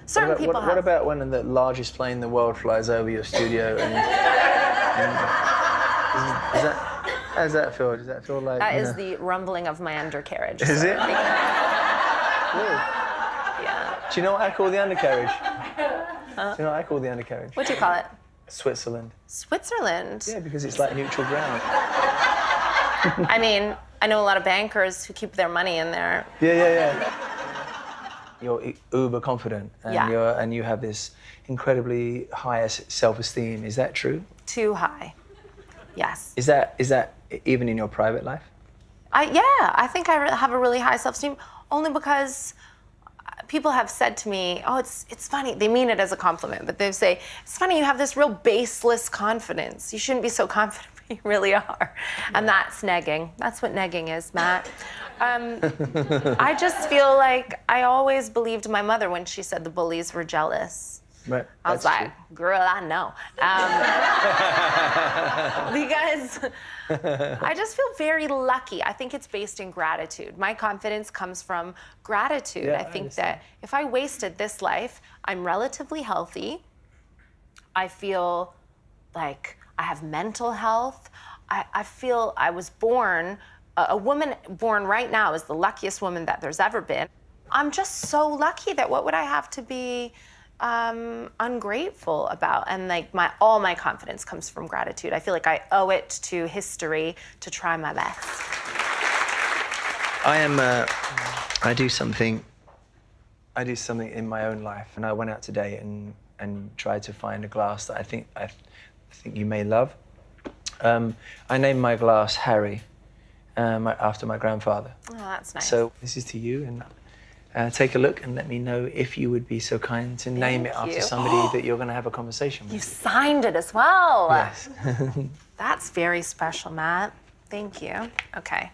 Certain people have. What about when the largest plane in the world flies over your studio and how does that feel? Does that feel like... That is the rumbling of my undercarriage. Is it? Really? Yeah. Do you know what I call the undercarriage? Huh? Do you know what I call the undercarriage? What do you call it? Switzerland. Switzerland? Yeah, because it's like neutral ground. I mean, I know a lot of bankers who keep their money in there. Yeah. you're uber confident, and Yeah. you have this incredibly high self-esteem. Is that true? Too high. Yes. Is that even in your private life? I think I have a really high self-esteem, only because people have said to me, oh, it's funny. They mean it as a compliment, but they say, it's funny, you have this real baseless confidence. You shouldn't be so confident, but you really are. And that's negging. That's what negging is, Matt. I just feel like I always believed my mother when she said the bullies were jealous. Right. I was like, girl, I know. Because I just feel very lucky. I think it's based in gratitude. My confidence comes from gratitude. Yeah, I think that if I wasted this life, I'm relatively healthy. I feel like I have mental health. I feel I was born, a woman born right now is the luckiest woman that there's ever been. I'm just so lucky that what would I have to be ungrateful about? And like all my confidence comes from gratitude. I feel like I owe it to history to try my best. I do something in my own life, and I went out today and tried to find a glass that I think you may love. I named my glass Harry, after my grandfather. Oh, that's nice. So this is to you, and take a look and let me know if you would be so kind to name it after somebody that you're going to have a conversation with. You signed it as well. Yes. That's very special, Matt. Thank you. Okay.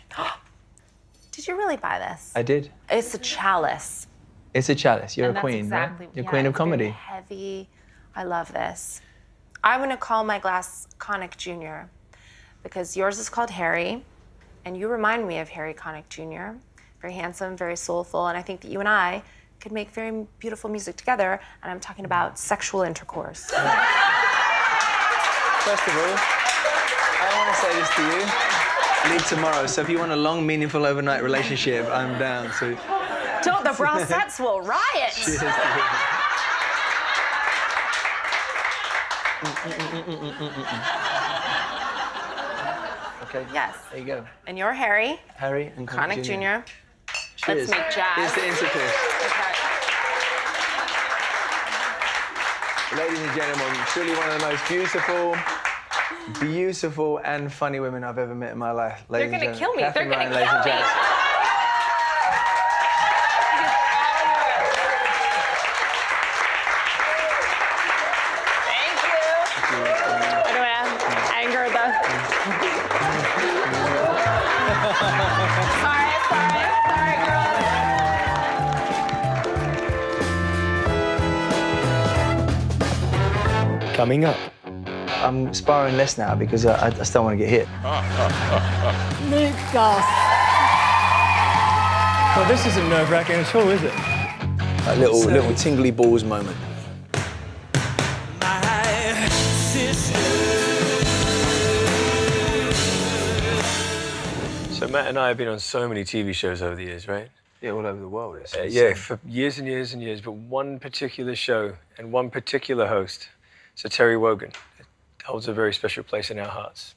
Did you really buy this? I did. It's a chalice. It's a chalice. You're And a that's queen, exactly, right? You're queen of it's very comedy. Heavy. I love this. I'm going to call my glass Connick Jr. because yours is called Harry, and you remind me of Harry Connick Jr. Very handsome, very soulful, and I think that you and I could make very beautiful music together, and I'm talking about sexual intercourse. First of all, I want to say this to you. Leave tomorrow, so if you want a long, meaningful overnight relationship, I'm down. So. Don't, the Brossettes will riot! Cheers to Okay. Yes. There you go. And you're Harry. Harry and Connick Jr. Cheers. Let's make jazz. Here's the intercourse. Okay. Ladies and gentlemen, truly one of the most beautiful and funny women I've ever met in my life. They're going to kill me. Katherine, They're going to ladies kill and me. gents. Thank you. I don't have anger though. Sorry, girls. Coming up. I'm sparring less now because I just don't want to get hit. Luke Goss. Well, this isn't nerve-wracking at all, is it? A little tingly balls moment. So Matt and I have been on so many TV shows over the years, right? Yeah, all over the world. Yeah, for years and years and years, but one particular show and one particular host, so Terry Wogan, holds a very special place in our hearts.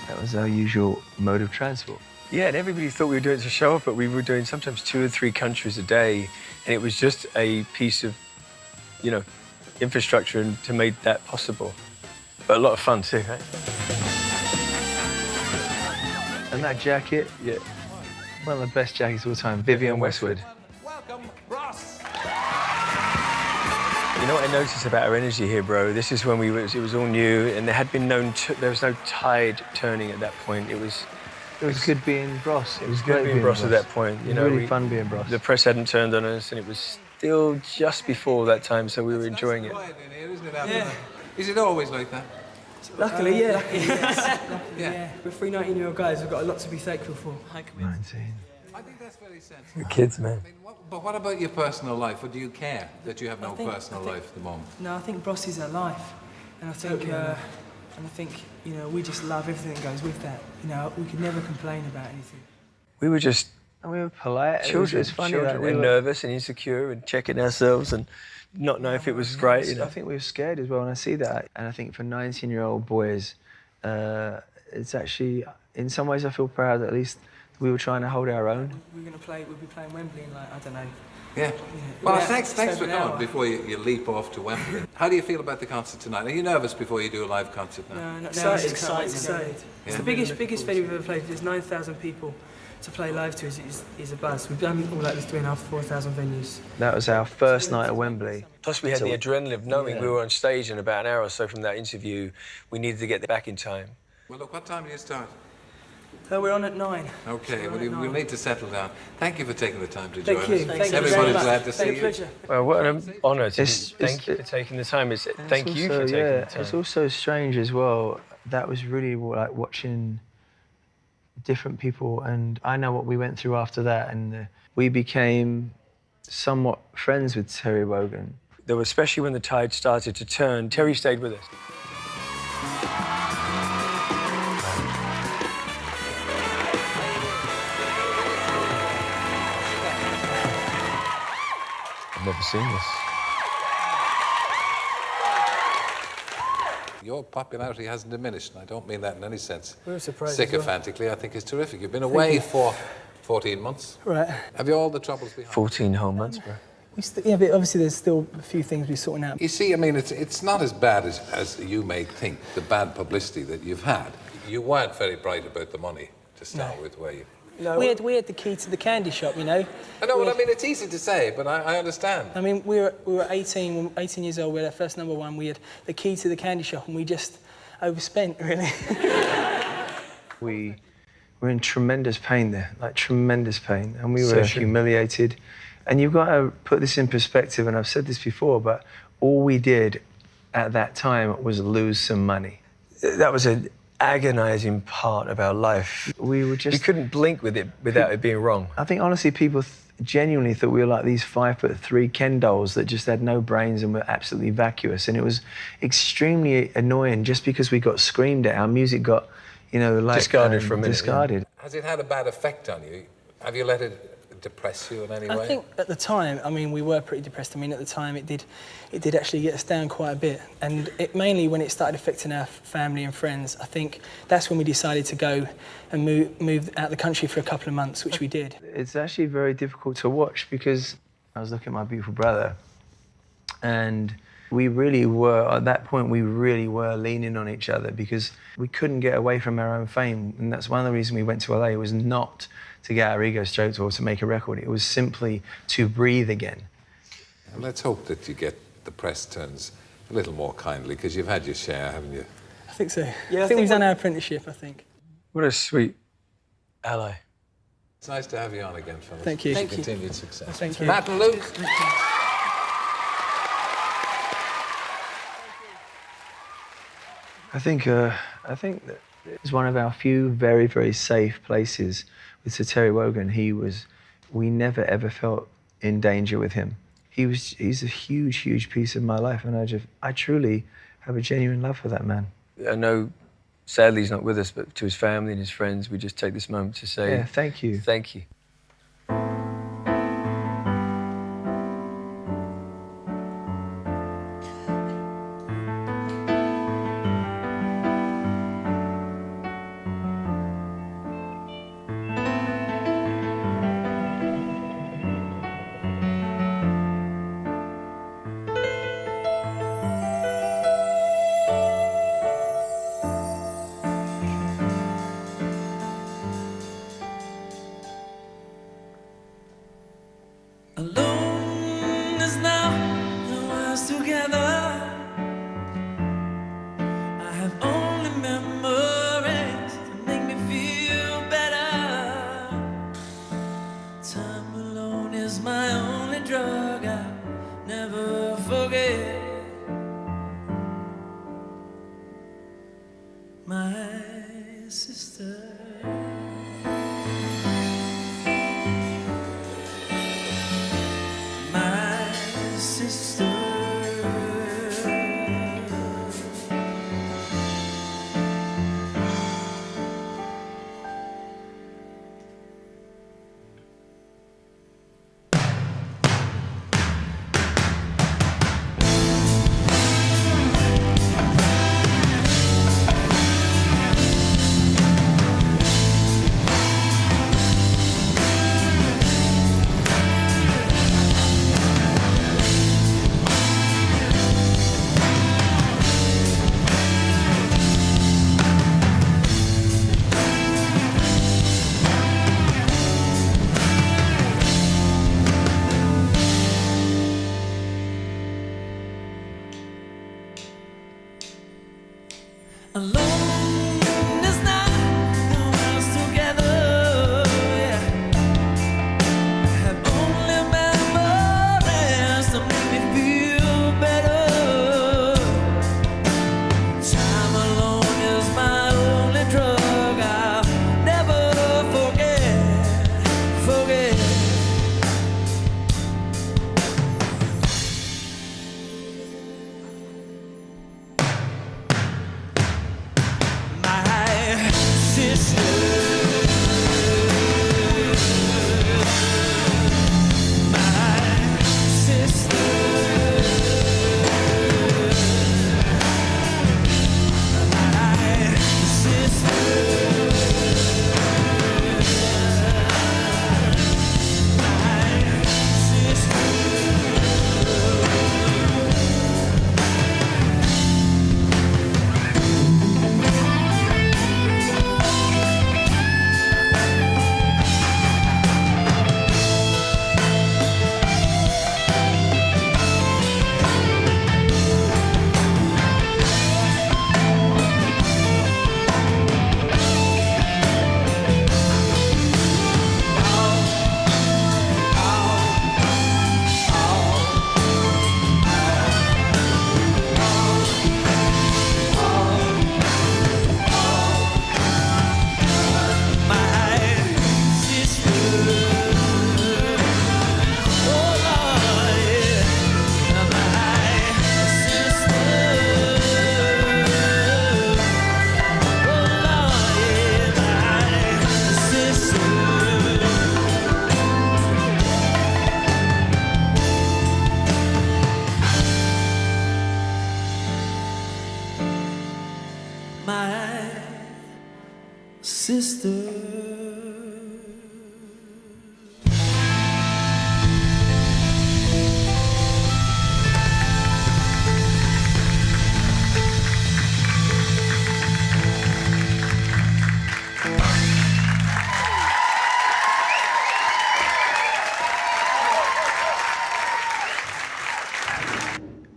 That was our usual mode of transport. Yeah, and everybody thought we were doing it to show off, but we were doing sometimes 2 or 3 countries a day, and it was just a piece of, infrastructure to make that possible. But a lot of fun too, right? And that jacket, yeah, one of the best jackets of all time, Vivienne Westwood. Welcome, Ross. You know what I noticed about our energy here, bro? This is when it was all new, and there had been there was no tide turning at that point. It was good being Bros. It was good being Bros at that point. It was really fun being Bros. The press hadn't turned on us, and it was still just before that time, so we were enjoying it. Quiet in here, isn't it? Yeah. Is it always like that? Luckily, yeah. Yeah. We're 3 19-year-old guys. We've got a lot to be thankful for. 19. I think that's very sensible. We're kids, man. But what about your personal life? Or do you care that you have no personal life at the moment? No, I think Bros is our life, and I think, we just love everything that goes with that. We could never complain about anything. We were just we were polite. Children, It was funny. children, and nervous and insecure and checking ourselves and not know if it was right. I think we were scared as well, and I see that. And I think for 19-year-old boys, it's actually in some ways, I feel proud that at least we were trying to hold our own. We'll be playing Wembley in, like, I don't know. Yeah. Well, thanks for coming before you leap off to Wembley. How do you feel about the concert tonight? Are you nervous before you do a live concert now? No, not excited. It's the biggest venue we've ever played. There's 9,000 people. To play live to is a buzz. We've done all like this 3,500 to 4,000 venues. That was our first night at Wembley. Plus we had the adrenaline of knowing we were on stage in about an hour or so from that interview. We needed to get back in time. Well, look, what time do you start? We're on at 9. Okay, well, we'll need to settle down. Thank you for taking the time to join us. Thank you. Everybody's glad to see you. Pleasure. Well, what an honour. Thank you for taking the time. Thank you for taking the time. It's also strange as well. That was really like watching different people, and I know what we went through after that, and we became somewhat friends with Terry Wogan. There was, especially when the tide started to turn, Terry stayed with us. I've never seen this. Your popularity hasn't diminished, and I don't mean that in any sense. We were surprised. Sycophantically, I think it's terrific. You've been away for 14 months. Right. Have you all the troubles behind? 14 whole months, bro. Yeah, but obviously there's still a few things we're sorting out. You see, I mean, it's not as bad as you may think, the bad publicity that you've had. You weren't very bright about the money to start with, were you? No. We had the key to the candy shop, you know. I know, I mean, it's easy to say, but I understand. I mean, we were 18 years old, we had our first #1, we had the key to the candy shop, and we just overspent, really. We were in tremendous pain there, like tremendous pain, and we were humiliated. And you've got to put this in perspective, and I've said this before, but all we did at that time was lose some money. That was an agonizing part of our life. We couldn't blink with it without it being wrong. I think honestly people genuinely thought we were like these 5'3" Ken dolls that just had no brains and were absolutely vacuous, and it was extremely annoying. Just because we got screamed at, our music got, you know, like discarded for a minute. Discarded. Yeah. Has it had a bad effect on you? Have you let it depress you in any way? I think at the time, I mean, we were pretty depressed. I mean, at the time, it did actually get us down quite a bit. And it mainly when it started affecting our family and friends, I think that's when we decided to go and move out of the country for a couple of months, which we did. It's actually very difficult to watch because I was looking at my beautiful brother, and we really were, at that point, we really were leaning on each other because we couldn't get away from our own fame. And that's one of the reasons we went to LA. It was not to get our ego stroked or to make a record. It was simply to breathe again. And let's hope that you get the press turns a little more kindly, because you've had your share, haven't you? I think so. Yeah, I think we've done our apprenticeship, I think. What a sweet ally. It's nice to have you on again, fellas. Thank you. Wish you continued success. Thank you. Matt and Luke. I think that it's one of our few very, very safe places with Sir Terry Wogan. We never ever felt in danger with him. He's a huge, huge piece of my life, and I truly have a genuine love for that man. I know, sadly, he's not with us, but to his family and his friends, we just take this moment to say... Yeah, thank you. Thank you. sister.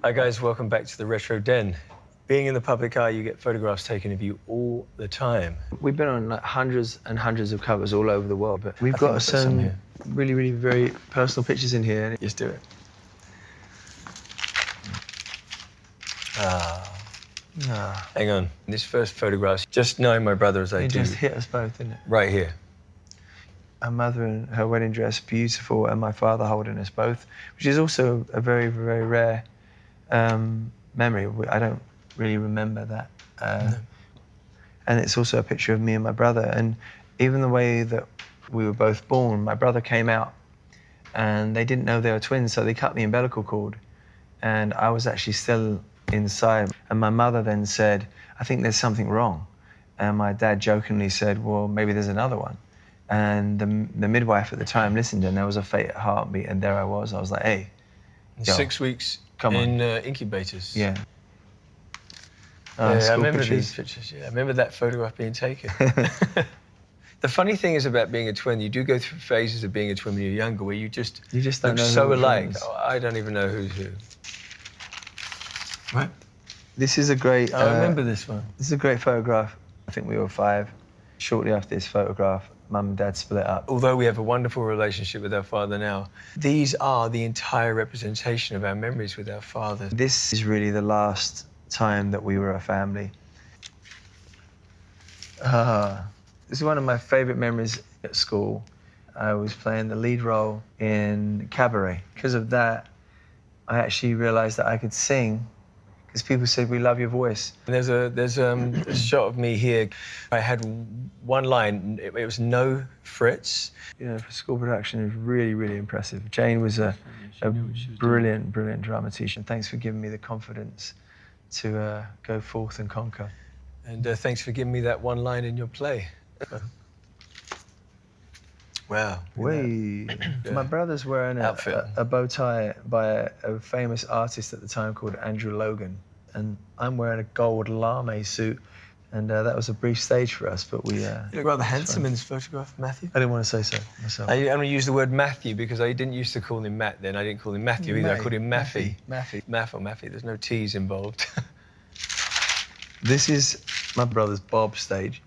Hi guys, welcome back to the Retro Den. Being in the public eye, you get photographs taken of you all the time. We've been on like hundreds and hundreds of covers all over the world, but we've I think got we'll put some some here. really, really very personal pictures in here. Just do it. Hang on. This first photograph, just knowing my brother as I It do. just hit us both, didn't it? Right here. Our mother in her wedding dress, beautiful, and my father holding us both, which is also a very, very rare memory. I don't really remember that. No. And it's also a picture of me and my brother. And even the way that we were both born, my brother came out and they didn't know they were twins, so they cut the umbilical cord. And I was actually still inside. And my mother then said, I think there's something wrong. And my dad jokingly said, well, maybe there's another one. And the midwife at the time listened, and there was a fatal heartbeat, and there I was like, hey. Yo, 6 weeks come in on. Incubators. Yeah. Yeah, I school remember pictures. these pictures. Yeah, I remember that photograph being taken. The funny thing is about being a twin, you do go through phases of being a twin when you're younger, where you just don't look know so who which alike. one is. Oh, I don't even know who's who. What? This is a great... I remember this one. This is a great photograph. I think we were 5. Shortly after this photograph, Mum and Dad split up. Although we have a wonderful relationship with our father now, these are the entire representation of our memories with our father. This is really the last time that we were a family. This is one of my favorite memories at school. I was playing the lead role in Cabaret. Because of that, I actually realized that I could sing, because people said, we love your voice. There's a shot of me here. I had one line, it was no frets. You know, for school production, it was really, really impressive. Jane was a brilliant, brilliant drama teacher. And thanks for giving me the confidence to go forth and conquer. And thanks for giving me that one line in your play. Wow. My brother's wearing a bow tie by a famous artist at the time called Andrew Logan. And I'm wearing a gold lame suit. And that was a brief stage for us, but we... You look rather handsome in this photograph, Matthew. I didn't want to say so myself. I'm going to use the word Matthew because I didn't used to call him Matt then. I didn't call him Matthew either. I called him Maffy. Maff or Maffy. There's no T's involved. This is my brother's Bob stage.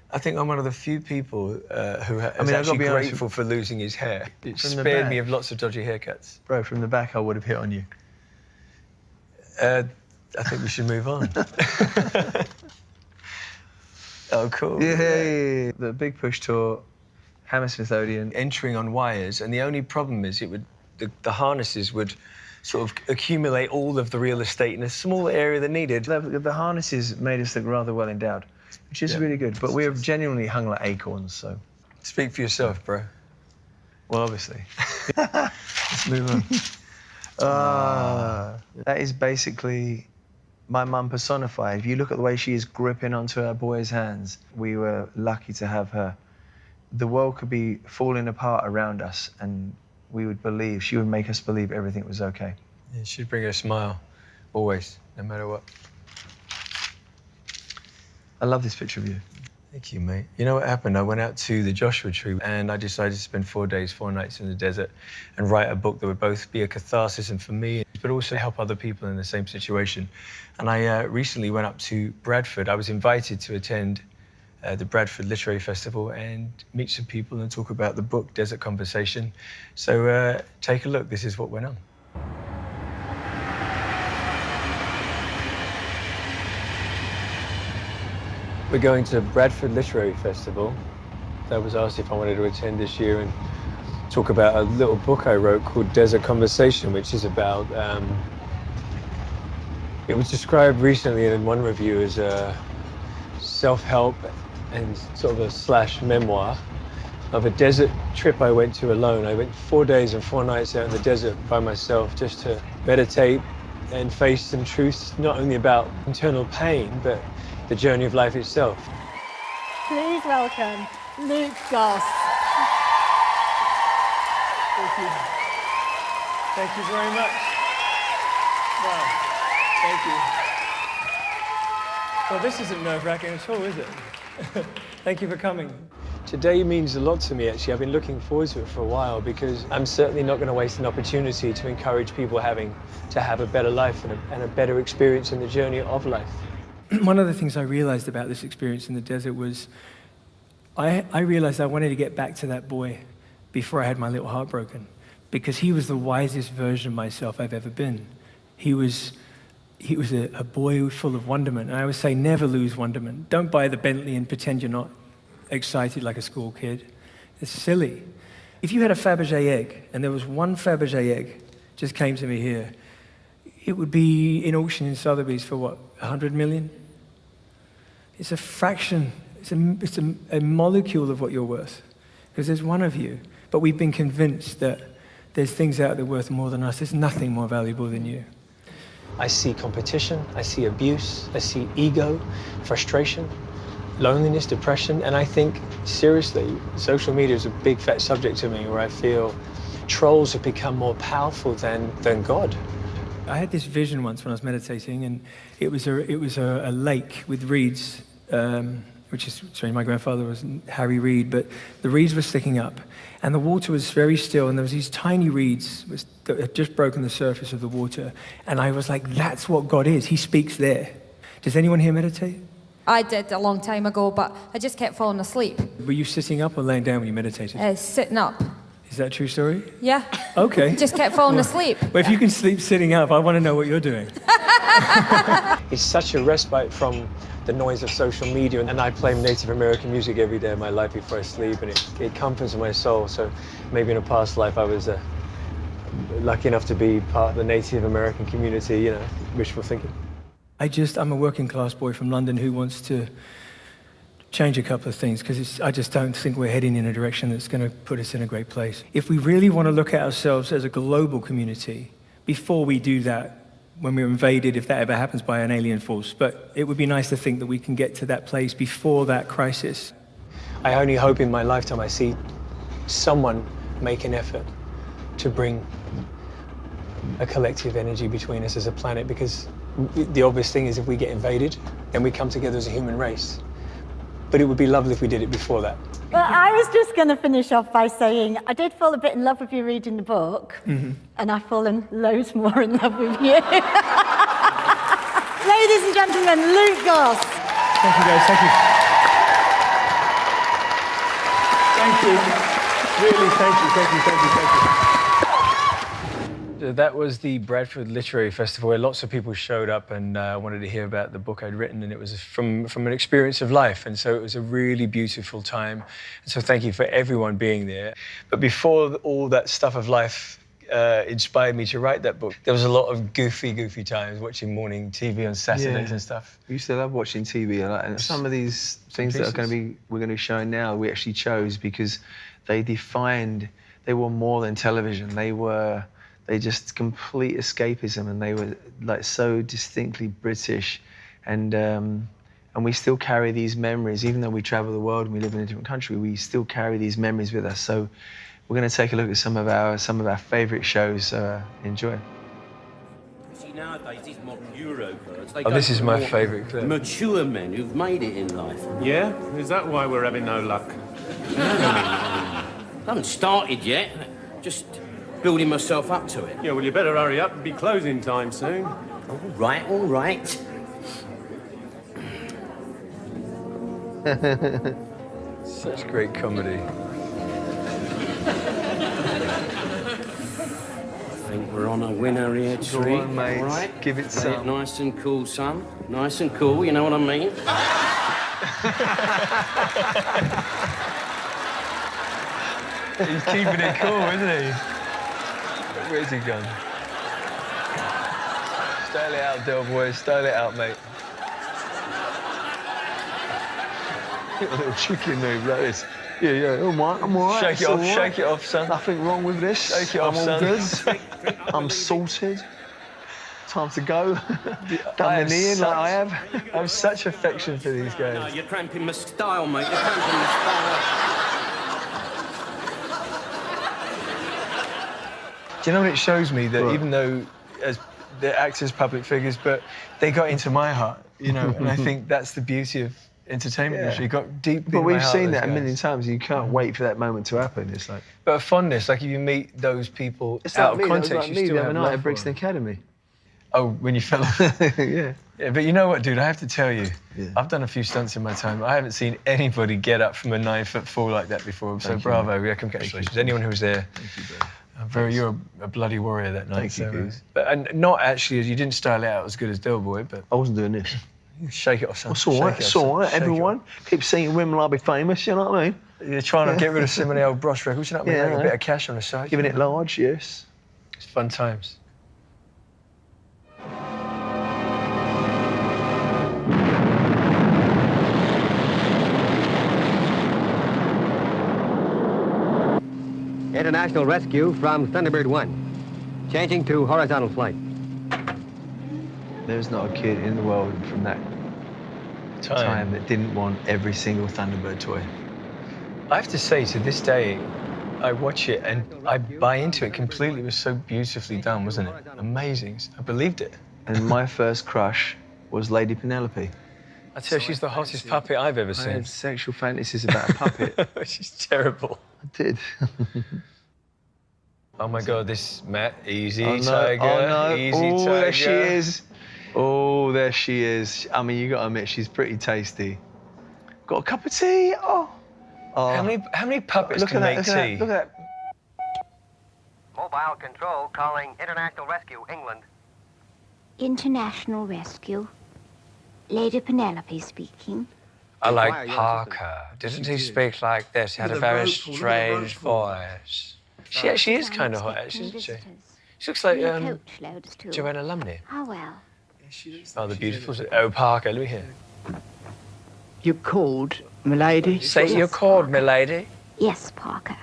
I think I'm one of the few people who is I've actually gotta be honest grateful for losing his hair. It From the spared me back. of lots of dodgy haircuts. Bro, from the back, I would have hit on you. I think we should move on. Oh, cool. Yeah. The Big Push tour, Hammersmith Odeon. Entering on wires, and the only problem is the harnesses would sort of accumulate all of the real estate in a small area that needed. The harnesses made us look rather well endowed. which is really good. But we're genuinely hung like acorns, so. Speak for yourself, bro. Well, obviously. Let's move on. That is basically my mum personified. If you look at the way she is gripping onto her boy's hands, we were lucky to have her. The world could be falling apart around us, and we would believe, she would make us believe everything was okay. Yeah, she'd bring a smile, always, no matter what. I love this picture of you. Thank you, mate. You know what happened? I went out to the Joshua Tree and I decided to spend 4 days, 4 nights in the desert and write a book that would both be a catharsis and for me, but also help other people in the same situation. And I recently went up to Bradford. I was invited to attend the Bradford Literary Festival and meet some people and talk about the book, Desert Conversation. So take a look. This is what went on. We're going to Bradford Literary Festival. I was asked if I wanted to attend this year and talk about a little book I wrote called Desert Conversation, which is about, it was described recently in one review as a self-help and sort of a slash memoir of a desert trip I went to alone. I went 4 days and 4 nights out in the desert by myself just to meditate and face some truths, not only about internal pain, but the journey of life itself. Please welcome Luke Goss. Thank you. Thank you very much. Wow. Thank you. Well, this isn't nerve-wracking at all, is it? Thank you for coming. Today means a lot to me, actually. I've been looking forward to it for a while because I'm certainly not going to waste an opportunity to encourage people having to have a better life and a better experience in the journey of life. One of the things I realized about this experience in the desert was I realized I wanted to get back to that boy before I had my little heart broken, because he was the wisest version of myself I've ever been. He was a boy full of wonderment. And I always say, never lose wonderment. Don't buy the Bentley and pretend you're not excited like a school kid. It's silly. If you had a Fabergé egg, and there was one Fabergé egg just came to me here, it would be in auction in Sotheby's for what, 100 million? It's a fraction, it's a molecule of what you're worth, because there's one of you. But we've been convinced that there's things out there worth more than us. There's nothing more valuable than you. I see competition, I see abuse, I see ego, frustration, loneliness, depression, and I think, seriously, social media is a big fat subject to me where I feel trolls have become more powerful than God. I had this vision once when I was meditating, and it was a lake with reeds, which is strange. My grandfather was Harry Reid, but the reeds were sticking up, and the water was very still, and there was these tiny reeds that had just broken the surface of the water, and I was like, that's what God is. He speaks there. Does anyone here meditate? I did a long time ago, but I just kept falling asleep. Were you sitting up or laying down when you meditated? Sitting up. Is that a true story? Yeah. Okay. Just kept falling asleep. Well, if you can sleep sitting up, I want to know what you're doing. It's such a respite from the noise of social media, and I play Native American music every day of my life before I sleep, and it comforts my soul. So maybe in a past life I was lucky enough to be part of the Native American community, you know, wishful thinking. I'm a working class boy from London who wants to change a couple of things, because I just don't think we're heading in a direction that's going to put us in a great place. If we really want to look at ourselves as a global community, before we do that, when we're invaded, if that ever happens, by an alien force, but it would be nice to think that we can get to that place before that crisis. I only hope in my lifetime I see someone make an effort to bring a collective energy between us as a planet, because the obvious thing is if we get invaded, then we come together as a human race. But it would be lovely if we did it before that. Well, I was just going to finish off by saying I did fall a bit in love with you reading the book, and I've fallen loads more in love with you. Ladies and gentlemen, Luke Goss. Thank you, guys. Thank you. Thank you. Really, thank you, thank you, thank you, thank you. That was the Bradford Literary Festival, where lots of people showed up and wanted to hear about the book I'd written, and it was from an experience of life, and so it was a really beautiful time. And so thank you for everyone being there. But before all that stuff of life inspired me to write that book. There was a lot of goofy times watching morning TV on Saturdays and stuff. We used to love watching TV a lot, and some of these things that we're going to be showing now, we actually chose because they were more than television. They just complete escapism, and they were like so distinctly British, and we still carry these memories, even though we travel the world and we live in a different country. We still carry these memories with us. So we're going to take a look at some of our favourite shows. Enjoy. See, nowadays, these modern Eurobirds, they Oh, go this is for my more favourite clip. mature men who've made it in life. Yeah? Is that why we're having no luck? No, I haven't started yet. Just building myself up to it. Yeah, well, you better hurry up. It'll be closing time soon. All right, all right. Such great comedy. I think we're on a winner here, Go Tree. on, mate. All right? Give it some. Nice and cool, son. Nice and cool, you know what I mean? He's keeping it cool, isn't he? Where's he gone? Style it out, Del Boy. Style it out, mate. A little chicken move like this. Yeah, I'm all right. Shake it off, shake it off, son. Nothing wrong with this. Shake it off, I'm all son. good. I'm sorted. Time to go. Done the knee in like I have. I have such affection for these guys. No, you're cramping my style, mate. You're cramping my style. Do you know what it shows me? That even though as they're actors, public figures, but they got into my heart, you know, and I think that's the beauty of entertainment industry. It got deep. But we've seen that a million times. You can't wait for that moment to happen. It's like. But a fondness, like if you meet those people It's out like of me, context, that was like you me still the have other love night at for Brixton them. Academy. Oh, when you fell off. Yeah. Yeah, but you know what, dude? I have to tell you, I've done a few stunts in my time. I haven't seen anybody get up from a 9-foot fall like that before. So bravo, yeah, congratulations. Anyone who was there. Thank you, bro. You're a bloody warrior that night. Thank you, Goose. But and not actually, you didn't style it out as good as Del Boy, but I wasn't doing this. Shake it off, son. It's all right. It's all right. Everyone keep seeing women like be famous. You know what I mean? You're trying to get rid of some of the old Brosh records. You know what I mean? Yeah, Make I a know. bit of cash on the side. Giving it large, yes. It's fun times. International rescue from Thunderbird 1. Changing to horizontal flight. There's not a kid in the world from that time that didn't want every single Thunderbird toy. I have to say, to this day, I watch it and I buy into it completely. It was so beautifully done, wasn't it? Amazing. I believed it. And my first crush was Lady Penelope. I tell you, she's the hottest puppet I've ever I seen. had sexual fantasies about a puppet. She's terrible. I did. Oh my God, this Matt, easy Oh, no. tiger, Oh, no. easy Oh, tiger. there she is. Oh, there she is. I mean, you got to admit, she's pretty tasty. Got a cup of tea? Oh. How many puppets Look can at make that, tea? Look at that. Mobile control calling International Rescue, England. International Rescue. Lady Penelope speaking. I like Parker. Didn't he speak like this? He had a very strange voice. She actually is kind of hot, actually, isn't she? She looks like Joanna Lumley. Oh, well. Oh, the beautiful. Oh, Parker, let me hear. You called, milady? Say you're called, milady. Yes, Parker.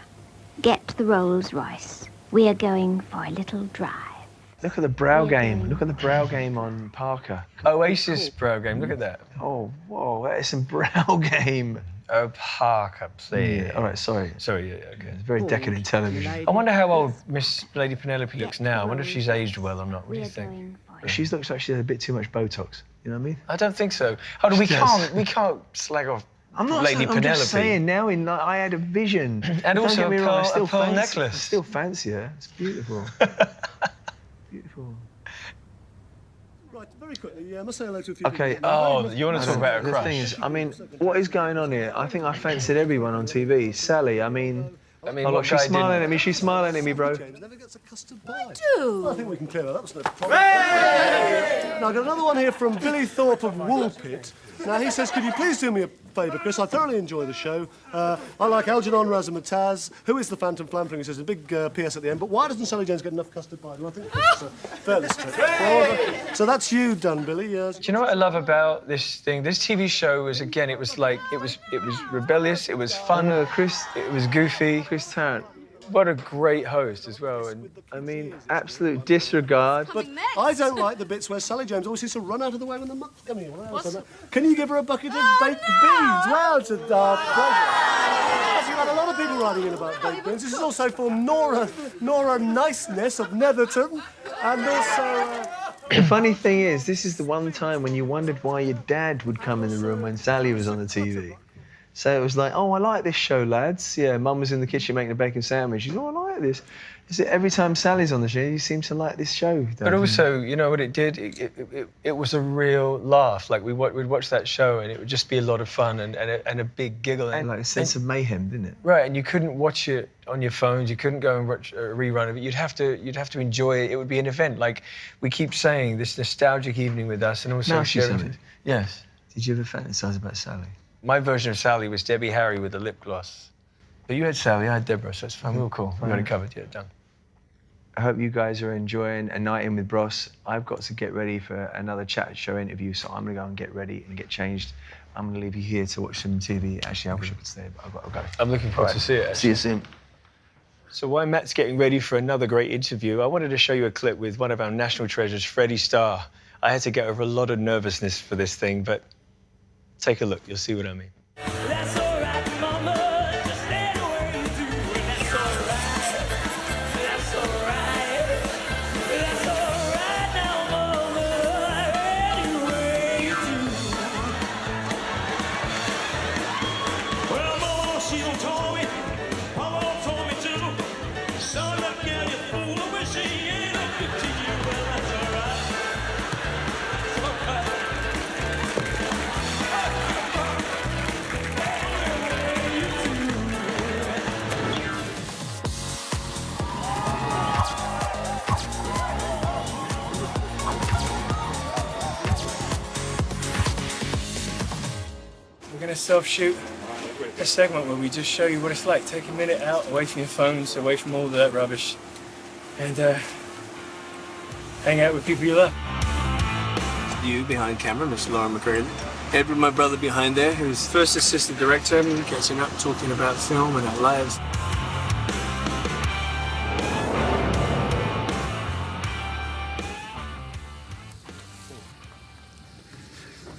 Get the Rolls Royce. We are going for a little drive. Look at the brow game. Look at the brow game on Parker. Oasis brow game, look at that. Oh, whoa, that is some brow game. Oh, Parker, please. Yeah, all right, sorry. Sorry, yeah, okay. It's very decadent television. I wonder how old Miss Lady Penelope looks now. I wonder if she's aged well or not. What do you think? She looks like she had a bit too much Botox. You know what I mean? I don't think so. Hold on, we can't slag off I'm not Lady saying, Penelope. I'm just saying now, I had a vision. And Don't also get me wrong, I still a pearl fancy, necklace. I still fancy her. It's beautiful. Beautiful. Right, very quickly, must say hello to a few Okay. people. Oh, you want to talk about a The crush? thing is, I mean, what is going on here? I think I fancied everyone on TV. Sally, I mean, what look, she's guy smiling didn't? at me. She's smiling at me, bro. Never gets a custard pie. Do. I think we can clear that up. That's no problem. Now, I've got another one here from Billy Thorpe of Woolpit. Now, he says, could you please do me a favour, Chris. I thoroughly enjoy the show. I like Algernon Razzmatazz. Who is the Phantom Flamfling? He says a big PS at the end. But why doesn't Sally James get enough custard pie? Do I think that's fairly straightforward. So that's you done, Billy. Do you know what I love about this thing? This TV show was, again, it was rebellious, it was fun, it was goofy. Chris Tarrant. What a great host as well. And I mean, absolute disregard. But I don't like the bits where Sally James always seems to run out of the way when the muck's coming in. Can you give her a bucket of baked beans? Well, it's a pleasure. Yes, you've had a lot of people writing in about baked beans. This is also for Nora Niceness of Netherton, and also... The funny thing is, this is the one time when you wondered why your dad would come in the room when Sally was on the TV. So it was like, oh, I like this show, lads. Yeah, Mum was in the kitchen making a bacon sandwich. You know, I like this. Is it every time Sally's on the show, you seem to like this show? But also, you know what it did? It was a real laugh. Like, we'd watch that show and it would just be a lot of fun and a big giggle. And like a sense of mayhem, didn't it? Right, and you couldn't watch it on your phones. You couldn't go and watch a rerun of it. You'd have to enjoy it. It would be an event. Like, we keep saying, this nostalgic evening with us and also sharing it. Yes. Did you ever fantasize about Sally? My version of Sally was Debbie Harry with a lip gloss. But you had Sally, I had Deborah, so it's fine. We were cool. We got it covered. Yeah, done. I hope you guys are enjoying a night in with Bros. I've got to get ready for another chat show interview, so I'm going to go and get ready and get changed. I'm going to leave you here to watch some TV. Actually, I wish I could stay, but I've got to go. I'm looking forward to see it. Actually. See you soon. So while Matt's getting ready for another great interview, I wanted to show you a clip with one of our national treasures, Freddie Starr. I had to get over a lot of nervousness for this thing, but take a look. You'll see what I mean. That's all right, mama. Just stay where you do. That's all right. That's all right. That's all right now, mama. Anyway you do. Well, mama, she done told me. Mama told me too. Son, look at you fool. I wish she ain't a good to you. Well, that's all right. That's all right. We're going to self-shoot a segment where we just show you what it's like. Take a minute out, away from your phones, away from all that rubbish, and hang out with people you love. You behind camera, Miss Laura McCready. Edward, my brother, behind there, who's first assistant director, catching up, talking about film and our lives.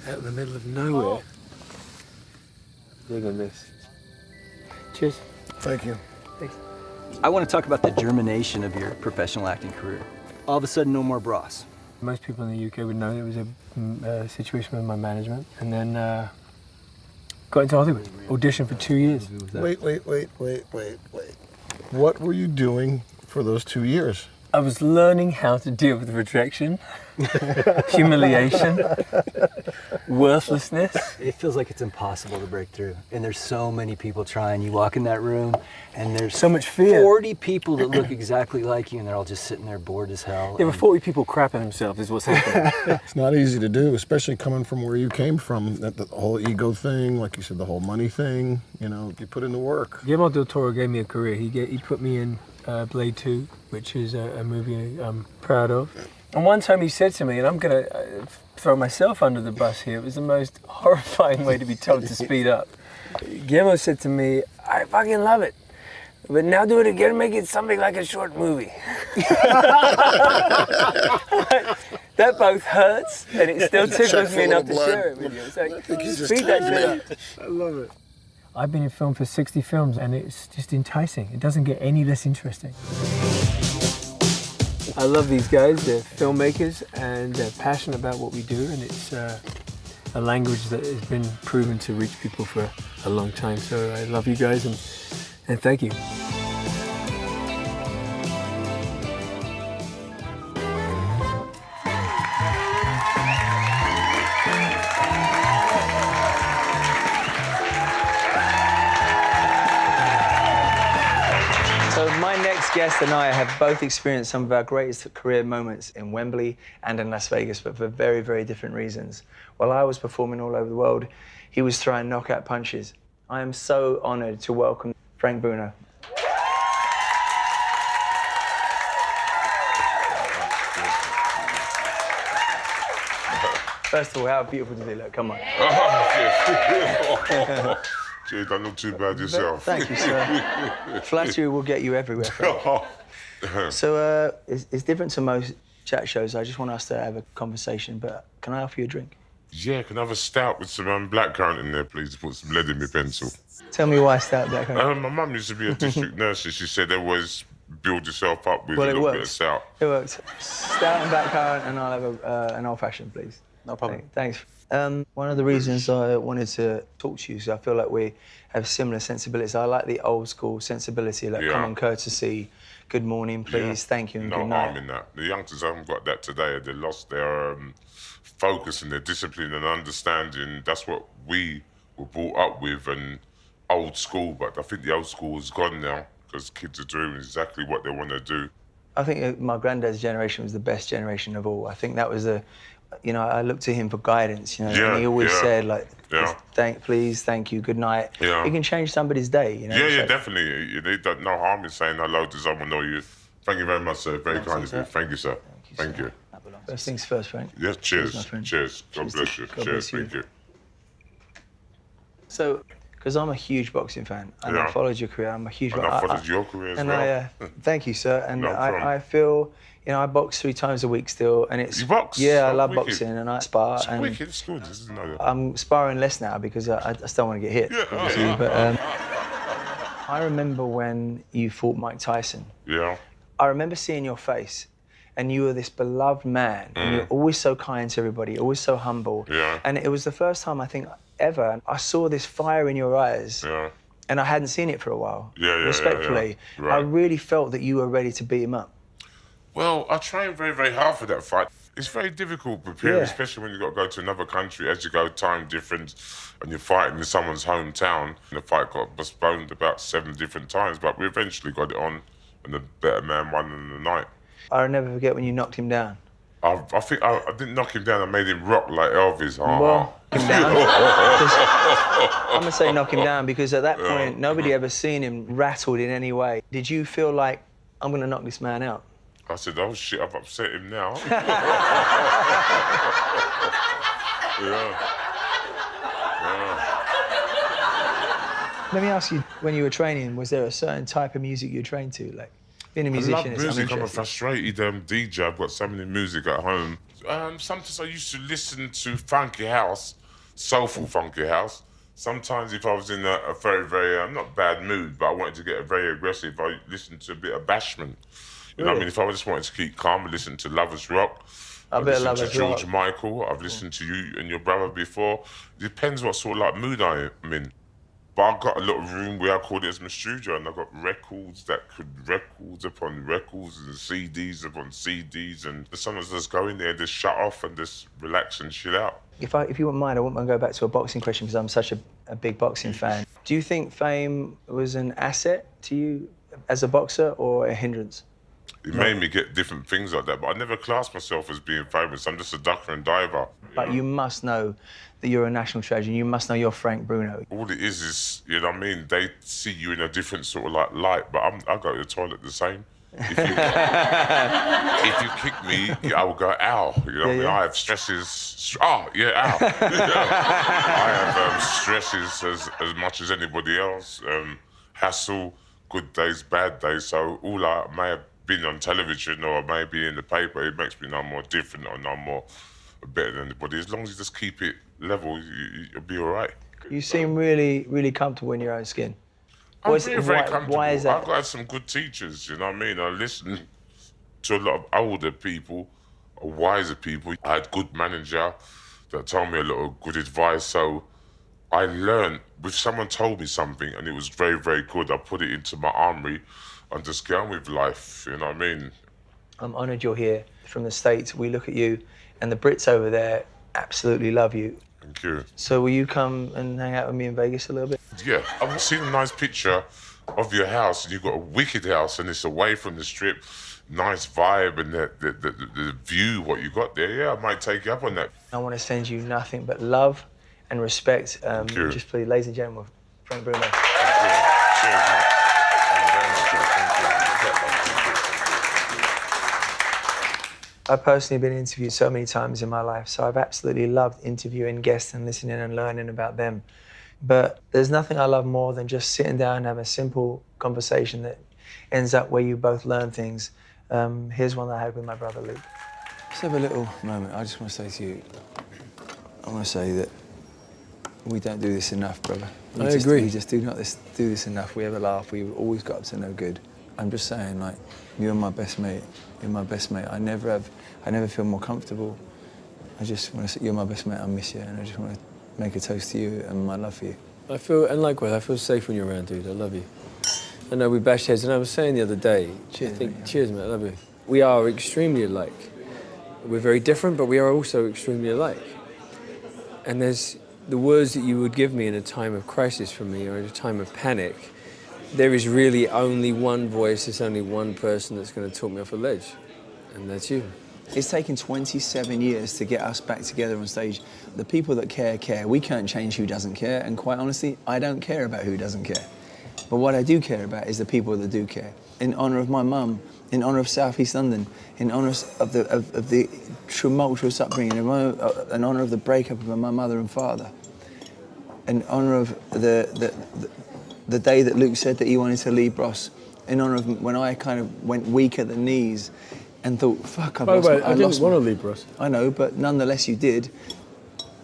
Out in the middle of nowhere. Digging this. Cheers. Thank you. Thanks. I want to talk about the germination of your professional acting career. All of a sudden, no more bras. Most people in the UK would know there was a situation with my management, and then got into Hollywood. Auditioned for 2 years. Wait. What were you doing for those 2 years? I was learning how to deal with rejection, humiliation, worthlessness. It feels like it's impossible to break through. And there's so many people trying. You walk in that room, and there's so much fear. 40 people that look exactly like you, and they're all just sitting there bored as hell. There were 40 people crapping themselves is what's happening. It's not easy to do, especially coming from where you came from. That the whole ego thing, like you said, the whole money thing. You know, you put in the work. Guillermo del Toro gave me a career. He put me in Blade 2, which is a movie I'm proud of. And one time he said to me, and I'm going to throw myself under the bus here, it was the most horrifying way to be told to speed up. Guillermo said to me, I fucking love it, but now do it again and make it something like a short movie. That both hurts, and it still tickles me enough to share it with you. It's like, speed that shit up. I love it. I've been in film for 60 films, and it's just enticing. It doesn't get any less interesting. I love these guys. They're filmmakers, and they're passionate about what we do, and it's a language that has been proven to reach people for a long time. So I love you guys, and thank you. Guest and I have both experienced some of our greatest career moments in Wembley and in Las Vegas, but for very, very different reasons. While I was performing all over the world, he was throwing knockout punches. I am so honoured to welcome Frank Bruno. First of all, how beautiful does he look? Come on. Gee, don't look too bad yourself. Thank you, sir. Flattery will get you everywhere, Frank. So it's different to most chat shows. I just want us to have a conversation, but can I offer you a drink? Yeah, can I have a stout with some blackcurrant in there, please? Put some lead in my pencil. Tell me why stout blackcurrant. My mum used to be a district nurse, and she said always build yourself up with a little bit of stout. It works. Stout and blackcurrant, and I'll have an old-fashioned, please. No problem. Thanks. One of the reasons I wanted to talk to you is I feel like we have similar sensibilities. I like the old-school sensibility, like common courtesy, good morning, please, thank you, and good night. No harm in that. The youngsters haven't got that today. They lost their focus and their discipline and understanding. That's what we were brought up with, and old school. But I think the old school is gone now because kids are doing exactly what they want to do. I think my granddad's generation was the best generation of all. I think that was I looked to him for guidance, and he always said, like, please, thank you, good night. Yeah. It can change somebody's day, Yeah, definitely. There's no harm in saying hello to someone or you. Thank you very much, sir. Very kind of you. Thank you, sir. Thank you. First things first, Frank. Yes, cheers. My friend. Cheers. God bless you. Cheers. Thank you. So, because I'm a huge boxing fan, and I followed your career, I'm a huge... And I followed your career as well. Thank you, sir. And No problem. I feel... I box 3 times a week still, and it's... You box? Yeah, I love wicked. boxing, and I spar. It's and wicked. It's good. Isn't it? I'm sparring less now because I just don't want to get hit. Yeah. But I remember when you fought Mike Tyson. Yeah. I remember seeing your face, and you were this beloved man, and you're always so kind to everybody, always so humble. Yeah. And it was the first time, I think, ever, I saw this fire in your eyes. Yeah. And I hadn't seen it for a while. Yeah. Respectfully. Yeah. Right. I really felt that you were ready to beat him up. Well, I trained very, very hard for that fight. It's very difficult preparing, especially when you've got to go to another country. As you go, time difference, and you're fighting in someone's hometown. The fight got postponed about 7 different times, but we eventually got it on, and the better man won in the night. I'll never forget when you knocked him down. I think I didn't knock him down, I made him rock like Elvis. Well, knock him down. I'm going to say knock him down because at that point, nobody ever seen him rattled in any way. Did you feel like, I'm going to knock this man out? I said, oh shit, I've upset him now. Let me ask you, when you were training, was there a certain type of music you trained to? Like, being a musician, I love music. I'm a frustrated DJ. I've got so many music at home. Sometimes I used to listen to funky house, soulful funky house. Sometimes if I was in a very, very, not bad mood, but I wanted to get very aggressive, I listened to a bit of Bashment. You know what I mean? If I just wanted to keep calm, I listened to Lovers Rock. I've listened to George Michael. I've listened to you and your brother before. It depends what sort of like mood I'm in. But I've got a little room where I call it as my studio, and I've got records upon records and CDs upon CDs, and sometimes I just go in there and just shut off and just relax and chill out. If you wouldn't mind, I wouldn't mind go back to a boxing question because I'm such a big boxing fan. Do you think fame was an asset to you as a boxer or a hindrance? It made me get different things like that, but I never classed myself as being famous. I'm just a ducker and diver. But you must know that you're a national treasure. You must know you're Frank Bruno. All it is, you know what I mean? They see you in a different sort of like light, but I go to the toilet the same. If you kick me, I will go, ow. You know what I mean? I have stresses. Oh, yeah, ow. I have stresses as much as anybody else. Hassle, good days, bad days. So all I may have been on television or maybe in the paper, it makes me no more different or no more better than anybody. As long as you just keep it level, you'll be all right. You seem really, really comfortable in your own skin. I'm very comfortable. Why is that? I've got some good teachers, you know what I mean? I listen to a lot of older people, wiser people. I had good manager that told me a lot of good advice. So I learned, if someone told me something and it was very, very good, I put it into my armory and just get on with life, you know what I mean? I'm honoured you're here. From the States, we look at you, and the Brits over there absolutely love you. Thank you. So will you come and hang out with me in Vegas a little bit? Yeah, I've seen a nice picture of your house, and you've got a wicked house, and it's away from the strip. Nice vibe, and the view, what you got there. Yeah, I might take you up on that. I want to send you nothing but love and respect. Just please, ladies and gentlemen, Frank Bruno. I've personally been interviewed so many times in my life, so I've absolutely loved interviewing guests and listening and learning about them. But there's nothing I love more than just sitting down and having a simple conversation that ends up where you both learn things. Here's one that I had with my brother, Luke. Let's have a little moment. I just want to say to you, I want to say that we don't do this enough, brother. I agree. We just do not do this enough. We have a laugh. We've always got up to no good. I'm just saying, like, you're my best mate. You're my best mate. I never feel more comfortable. I just want to say, you're my best mate. I miss you, and I just want to make a toast to you and my love for you. I feel, and likewise, I feel safe when you're around, dude. I love you. I know we bash heads, and I was saying the other day, cheers, mate, I love you. We are extremely alike. We're very different, but we are also extremely alike. And there's the words that you would give me in a time of crisis for me, or in a time of panic. There is really only one voice, there's only one person that's going to talk me off a ledge, and that's you. It's taken 27 years to get us back together on stage. The people that care, care. We can't change who doesn't care, and quite honestly, I don't care about who doesn't care. But what I do care about is the people that do care. In honour of my mum, in honour of South East London, in honour of the tumultuous upbringing, in honour of the breakup of my mother and father, in honour of the day that Luke said that he wanted to leave Bros, in honour of when I kind of went weak at the knees and thought, fuck, I didn't want to leave Bros. I know, but nonetheless you did.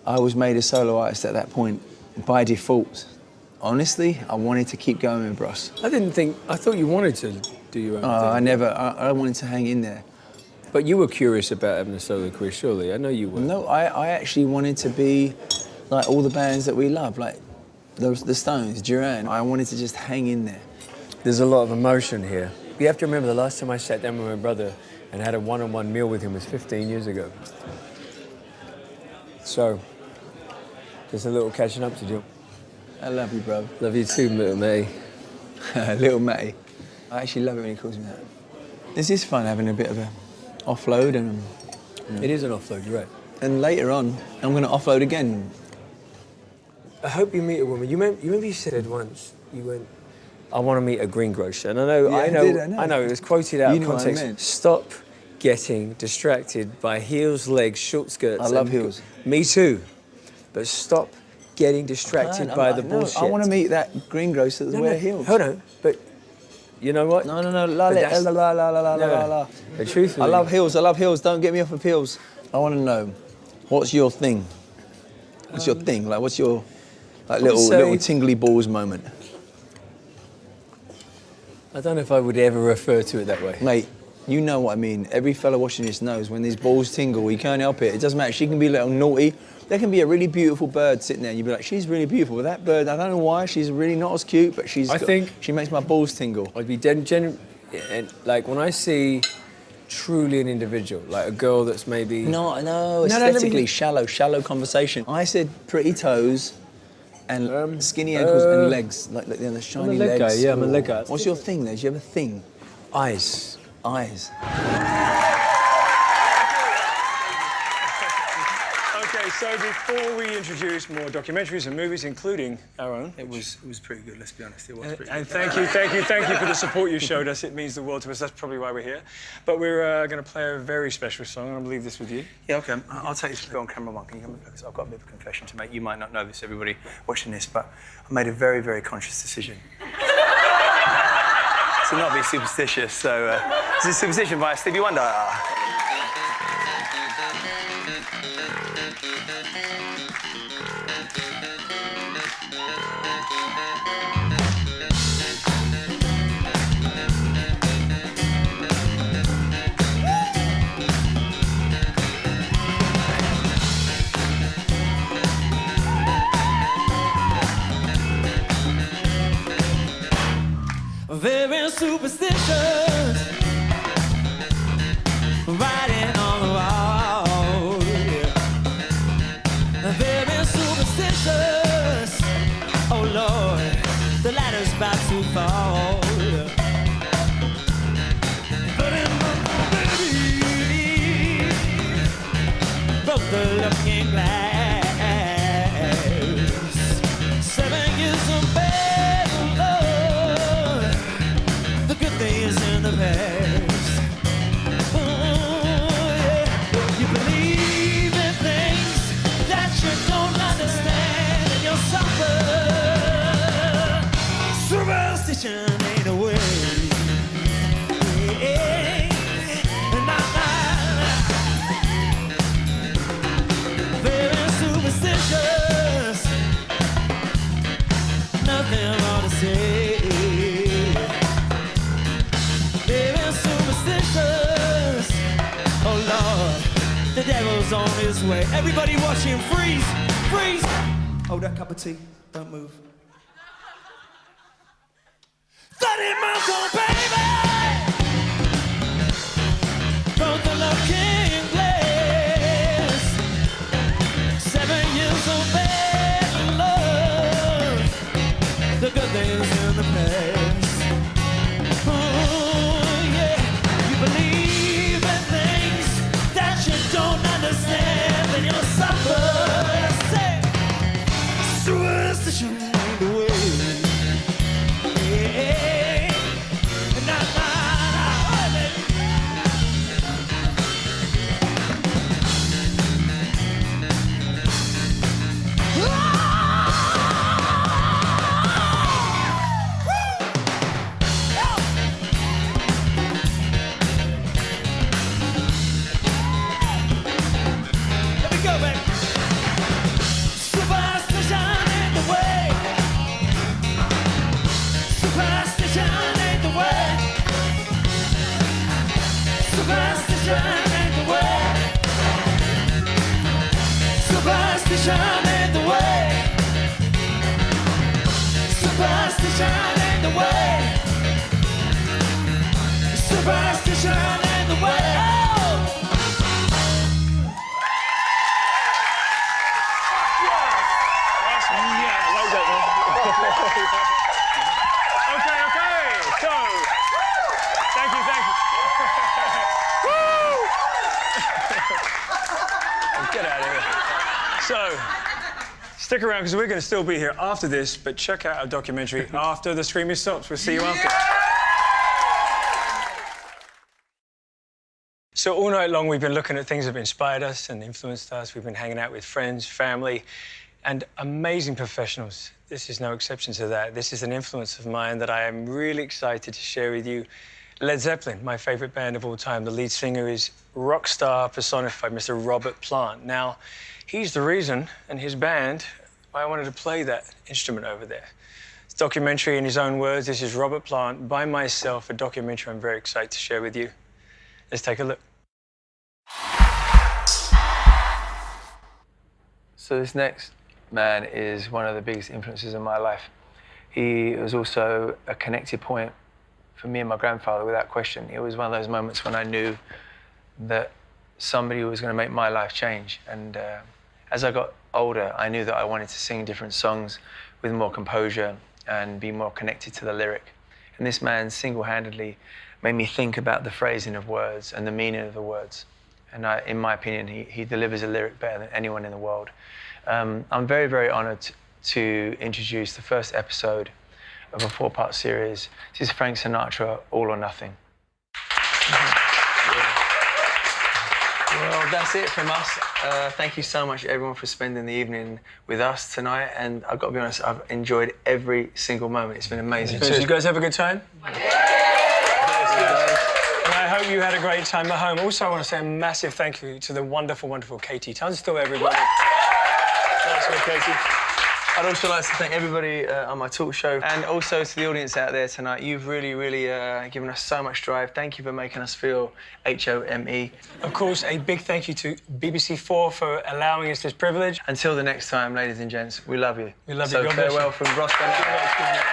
I was made a solo artist at that point by default. Honestly, I wanted to keep going with Bros. I thought you wanted to do your own thing. I wanted to hang in there. But you were curious about having a solo career, surely. I know you were. No, I actually wanted to be like all the bands that we love, like the Stones, Duran. I wanted to just hang in there. There's a lot of emotion here. You have to remember the last time I sat down with my brother and had a one-on-one meal with him was 15 years ago. So, just a little catching up to do. I love you, bro. Love you too, little Matty. Little Matty. I actually love it when he calls me that. This is fun, having a bit of a offload and... It is an offload, you're right. And later on, I'm going to offload again. I hope you meet a woman. You remember you said once, you went, I want to meet a greengrocer. And I know, it was quoted out of context. Stop getting distracted by heels, legs, short skirts. I love heels. Me too. But stop getting distracted by the bullshit. I want to meet that greengrocer that wears heels. Hold on, but you know what? No, la. But truthfully, I love heels, don't get me off of heels. I want to know, what's your thing? What's your thing? Like, what's your little tingly balls moment? I don't know if I would ever refer to it that way. Mate, you know what I mean. Every fella watching this knows when these balls tingle, he can't help it. It doesn't matter. She can be a little naughty. There can be a really beautiful bird sitting there and you'd be like, she's really beautiful. But that bird, I don't know why, she's really not as cute, but she makes my balls tingle. I'd be like when I see truly an individual, like a girl that's maybe... No, aesthetically shallow conversation. I said pretty toes and skinny ankles and legs, like the shiny legs. Guy, yeah, I'm a leg guy. What's your thing though? Do you have a thing? Eyes. Okay, so before we introduce more documentaries and movies, including our own, It was pretty good, let's be honest. It was pretty good. and thank you for the support you showed us. It means the world to us. That's probably why we're here. But we're going to play a very special song. I'm going to leave this with you. Yeah, okay. I'll take this on camera one. Can you come in? Because I've got a bit of a confession to make. You might not know this, everybody watching this, but I made a very, very conscious decision to not be superstitious. So this is Superstition by Stevie Wonder. Very superstitious, writing on the wall. Very superstitious, oh Lord, the ladder's about to fall. But in my baby broke the looking glass. past. You believe in things that you don't understand, and you'll suffer. Superstition ain't a way. Very superstitious. Nothing more to say. Very superstitious. Oh Lord, the devil's on his way. Everybody watching, freeze, freeze. Hold that cup of tea, don't move. 30 months old baby, from the looking glass. 7 years old bad love, the good things in the past. Oh yeah, you believe in things that you don't understand, and you'll suffer. Say, superstition ain't the way. Superstition ain't the way. Superstition ain't the way. Superstition ain't the way. Okay. So, thank you. Get out of here. So, stick around because we're going to still be here after this, but check out our documentary after the screaming stops. We'll see you after. So all night long, we've been looking at things that have inspired us and influenced us. We've been hanging out with friends, family, and amazing professionals. This is no exception to that. This is an influence of mine that I am really excited to share with you. Led Zeppelin, my favorite band of all time. The lead singer is rock star personified, Mr. Robert Plant. Now, he's the reason, and his band, why I wanted to play that instrument over there. It's a documentary in his own words. This is Robert Plant, by myself, a documentary I'm very excited to share with you. Let's take a look. So this next man is one of the biggest influences in my life. He was also a connected point for me and my grandfather, without question. It was one of those moments when I knew that somebody was going to make my life change. And as I got older, I knew that I wanted to sing different songs with more composure and be more connected to the lyric. And this man single-handedly made me think about the phrasing of words and the meaning of the words. And in my opinion, he delivers a lyric better than anyone in the world. I'm very, very honored to introduce the first episode of a 4-part series. This is Frank Sinatra, All or Nothing. Well, that's it from us. Thank you so much, everyone, for spending the evening with us tonight. And I've got to be honest, I've enjoyed every single moment. It's been amazing. Did you guys have a good time? And I hope you had a great time at home. Also, I want to say a massive thank you to the wonderful, wonderful Katie Tunstall, everybody. Thanks, Katie. I'd also like to thank everybody on my talk show, and also to the audience out there tonight. You've really, really given us so much drive. Thank you for making us feel HOME. Of course, a big thank you to BBC4 for allowing us this privilege. Until the next time, ladies and gents, we love you. We love you. So God bless farewell you. from Ross Bennett.